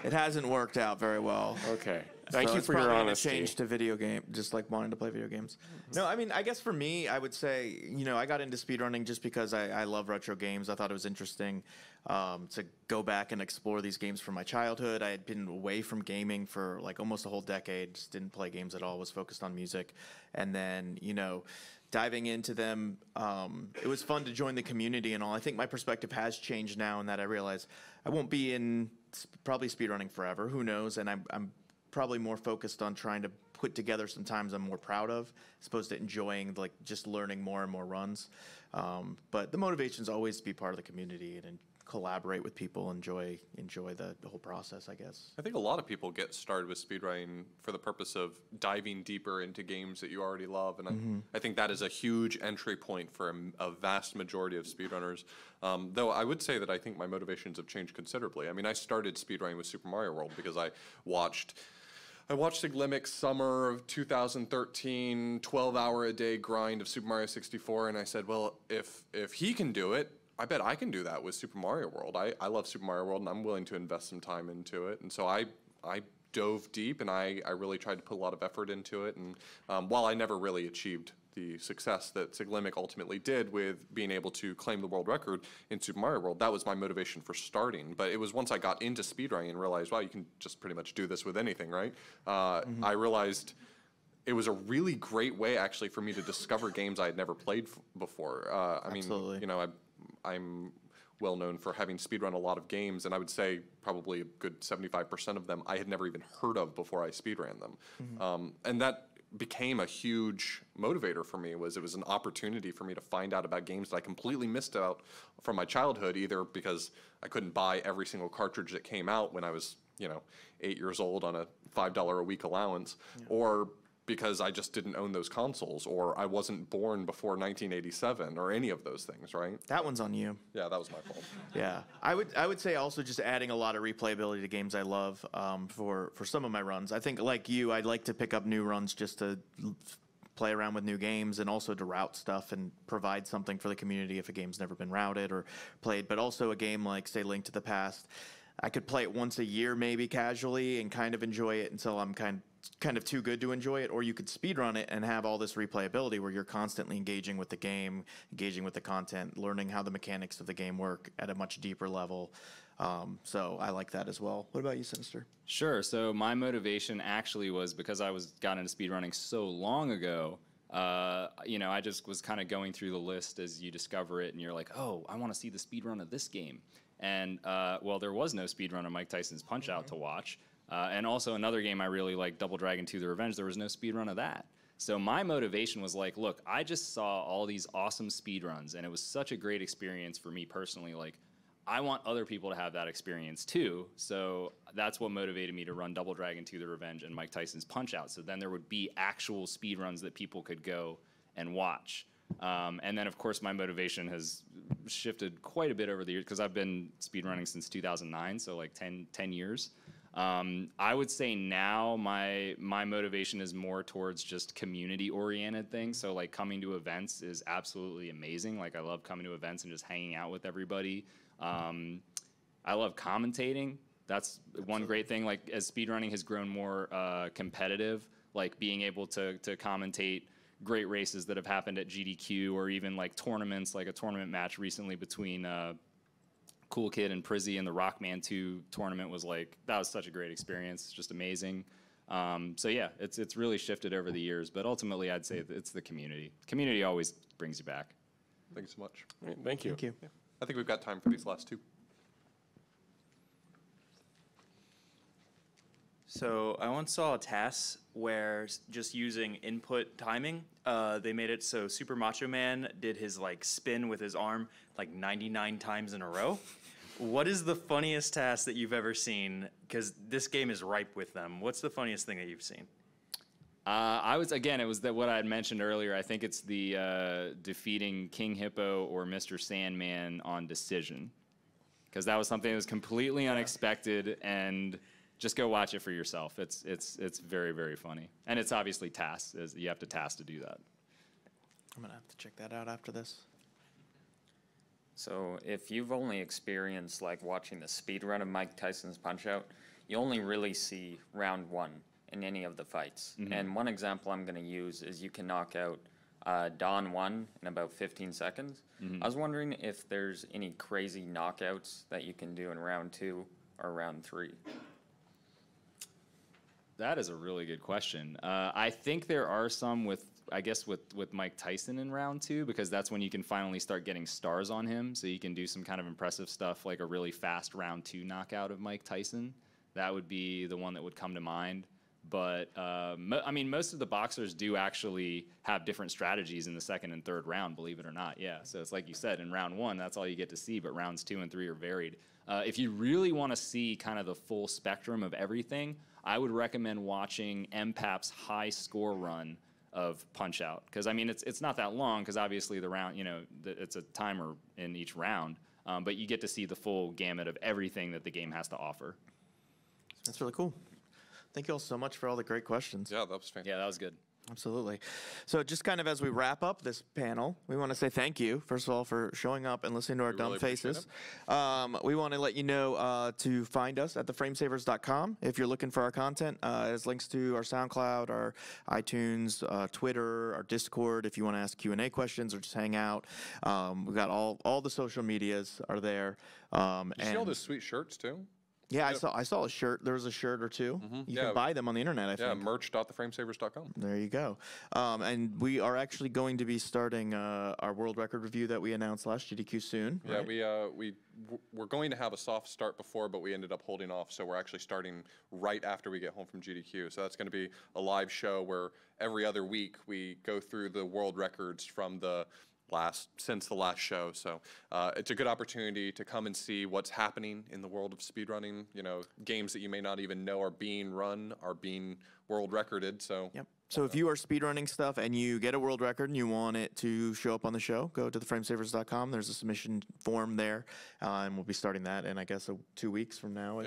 it hasn't worked out very well. Okay. Thank you it's for your probably honesty. Change to video game, just like wanting to play video games. No, I mean, I guess for me, I would say, I got into speedrunning just because I love retro games. I thought it was interesting to go back and explore these games from my childhood. I had been away from gaming for like almost a whole decade, just didn't play games at all, was focused on music. And then, diving into them, it was fun to join the community and all. I think my perspective has changed now in that I realize I won't be in probably speedrunning forever. Who knows? And I'm probably more focused on trying to put together some times I'm more proud of, as opposed to enjoying like just learning more and more runs. But the motivation is always to be part of the community and collaborate with people, enjoy the whole process, I guess. I think a lot of people get started with speedrunning for the purpose of diving deeper into games that you already love, and I think that is a huge entry point for a vast majority of speedrunners. Though I would say that I think my motivations have changed considerably. I mean, I started speedrunning with Super Mario World because I watched I watched Siglimic's summer of 2013 12-hour-a-day grind of Super Mario 64, and I said, well, if he can do it, I bet I can do that with Super Mario World. I love Super Mario World, and I'm willing to invest some time into it. And so I dove deep, and I really tried to put a lot of effort into it. And while I never really achieved the success that Siglimic ultimately did with being able to claim the world record in Super Mario World, that was my motivation for starting. But it was once I got into speedrunning and realized, wow, you can just pretty much do this with anything, right? I realized it was a really great way, actually, for me to discover games I had never played before. I mean, you know, I'm well known for having speedrun a lot of games, and I would say probably a good 75% of them I had never even heard of before I speedran them. And that became a huge motivator for me. It was an opportunity for me to find out about games that I completely missed out from my childhood, either because I couldn't buy every single cartridge that came out when I was, you know, 8 years old on a $5 a week allowance, or because I just didn't own those consoles, or I wasn't born before 1987, or any of those things, right? That one's on you. Yeah, that was my fault. Yeah, I would say also just adding a lot of replayability to games I love for some of my runs. I think, like you, I'd like to pick up new runs just to play around with new games, and also to route stuff and provide something for the community if a game's never been routed or played. But also a game like, say, Link to the Past, I could play it once a year maybe casually and kind of enjoy it until I'm kind of too good to enjoy it, or you could speedrun it and have all this replayability where you're constantly engaging with the game, engaging with the content, learning how the mechanics of the game work at a much deeper level. So I like that as well. What about you, Sinister? Sure. So my motivation actually was because I got into speedrunning so long ago. You know, I just was kind of going through the list as you discover it, and you're like, oh, I want to see the speedrun of this game. And well, there was no speedrun of Mike Tyson's Punch-Out to watch. And also another game I really like, Double Dragon 2: The Revenge, there was no speedrun of that. So my motivation was like, look, I just saw all these awesome speedruns, and it was such a great experience for me personally. Like, I want other people to have that experience too. So that's what motivated me to run Double Dragon 2: The Revenge and Mike Tyson's Punch-Out. So then there would be actual speedruns that people could go and watch. And then, of course, my motivation has shifted quite a bit over the years because I've been speedrunning since 2009, so like 10 years. I would say now my motivation is more towards just community-oriented things. So like coming to events is absolutely amazing. Like I love coming to events and just hanging out with everybody. I love commentating. That's one great thing. Like as speedrunning has grown more competitive, like being able to commentate great races that have happened at GDQ, or even like tournaments, like a tournament match recently between Cool Kid and Prizzy in the Rockman 2 tournament that was such a great experience, just amazing. So yeah, it's really shifted over the years, but ultimately I'd say it's the community. Community always brings you back. Thank you so much. Thank you. Thank you. Yeah. I think we've got time for these last two. So I once saw a task where just using input timing, they made it so Super Macho Man did his like spin with his arm like 99 times in a row. What is the funniest task that you've ever seen? Because this game is ripe with them. What's the funniest thing that you've seen? It was what I had mentioned earlier. I think it's the defeating King Hippo or Mr. Sandman on decision. Because that was something that was completely unexpected, and just go watch it for yourself. It's very, very funny. And it's obviously tasks. You have to task to do that. I'm going to have to check that out after this. So if you've only experienced like watching the speedrun of Mike Tyson's Punch-Out, you only really see round one in any of the fights. Mm-hmm. And one example I'm going to use is you can knock out Don 1 in about 15 seconds. Mm-hmm. I was wondering if there's any crazy knockouts that you can do in round 2 or round 3. That is a really good question. I think there are some with Mike Tyson in round 2, because that's when you can finally start getting stars on him. So you can do some kind of impressive stuff, like a really fast round 2 knockout of Mike Tyson. That would be the one that would come to mind. But most of the boxers do actually have different strategies in the second and third round, believe it or not. Yeah, so it's like you said, in round 1, that's all you get to see, but rounds 2 and 3 are varied. If you really want to see kind of the full spectrum of everything, I would recommend watching MPAP's high score run of Punch-Out. Because, I mean, it's not that long, because obviously the round, it's a timer in each round, but you get to see the full gamut of everything that the game has to offer. That's really cool. Thank you all so much for all the great questions. Yeah, that was fantastic. Yeah, that was good. Absolutely. So just kind of as we wrap up this panel, we want to say thank you, first of all, for showing up and listening to our dumb faces. We want to let you know to find us at theframesavers.com. If you're looking for our content, there's links to our SoundCloud, our iTunes, Twitter, our Discord, if you want to ask Q&A questions or just hang out. We've got all the social medias are there. You see all those sweet shirts, too? Yeah, I saw a shirt. There was a shirt or two. You can buy them on the internet, I think. Yeah, merch.theframesavers.com. There you go. And we are actually going to be starting our world record review that we announced last GDQ soon. Yeah, right? we're going to have a soft start before, but we ended up holding off. So we're actually starting right after we get home from GDQ. So that's going to be a live show where every other week we go through the world records from since the last show. So it's a good opportunity to come and see what's happening in the world of speedrunning. You know, games that you may not even know are being run are being world recorded. So yep. So if you are speedrunning stuff and you get a world record and you want it to show up on the show, go to theframesavers.com. There's a submission form there, and we'll be starting that in, I guess, 2 weeks from now.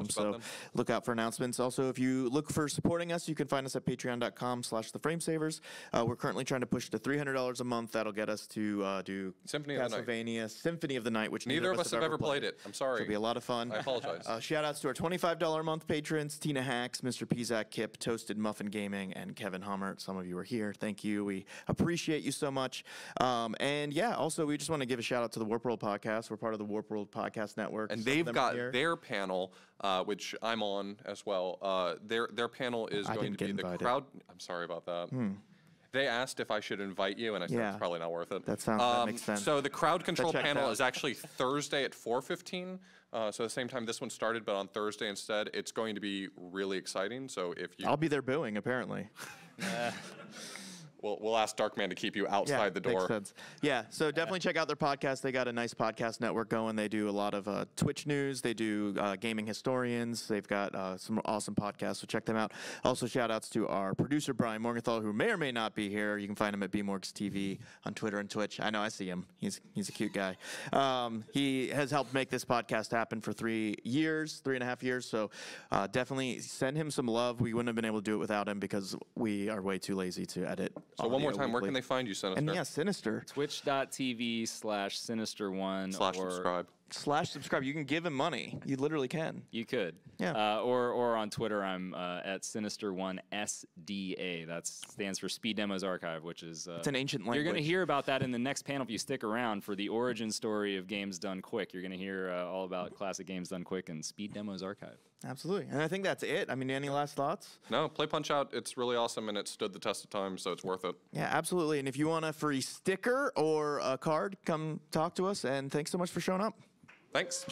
So look out for announcements. Also, if you look for supporting us, you can find us at patreon.com/theframesavers. We're currently trying to push to $300 a month. That'll get us to do Castlevania Symphony of the Night, which neither of us have ever played it. I'm sorry. It'll be a lot of fun. I apologize. Shout outs to our $25 a month patrons, Tina Hacks, Mr. Pizak, Kip, Toasted Muffin Gaming, and Kevin Hummert. Some of you are here. Thank you. We appreciate you so much. And yeah, also we just want to give a shout out to the Warp World Podcast. We're part of the Warp World Podcast Network. And they've got their panel, which I'm on as well. Their panel is going to be the crowd. I'm sorry about that. They asked if I should invite you, and I said it's probably not worth it. That makes sense. So the crowd control panel is actually Thursday at 4:15. So the same time this one started, but on Thursday instead. It's going to be really exciting. So if you, I'll be there booing apparently. We'll ask Darkman to keep you outside the door. Makes sense. Yeah, so definitely check out their podcast. They got a nice podcast network going. They do a lot of Twitch news. They do gaming historians. They've got some awesome podcasts, so check them out. Also, shout outs to our producer, Brian Morgenthau, who may or may not be here. You can find him at BMorgs TV on Twitter and Twitch. I know, I see him. He's a cute guy. He has helped make this podcast happen for 3.5 years, so definitely send him some love. We wouldn't have been able to do it without him because we are way too lazy to edit. So one more time, where can they find you, Sinister? And yeah, Sinister. Twitch.tv/Sinister1. /subscribe. You can give him money. You literally can. You could. Yeah. Or on Twitter, I'm at Sinister1SDA. That stands for Speed Demos Archive, which is... it's an ancient language. You're going to hear about that in the next panel if you stick around for the origin story of Games Done Quick. You're going to hear all about classic Games Done Quick and Speed Demos Archive. Absolutely. And I think that's it. I mean, any last thoughts? No, play Punch-Out. It's really awesome, and it stood the test of time, so it's worth it. Yeah, absolutely. And if you want a free sticker or a card, come talk to us. And thanks so much for showing up. Thanks.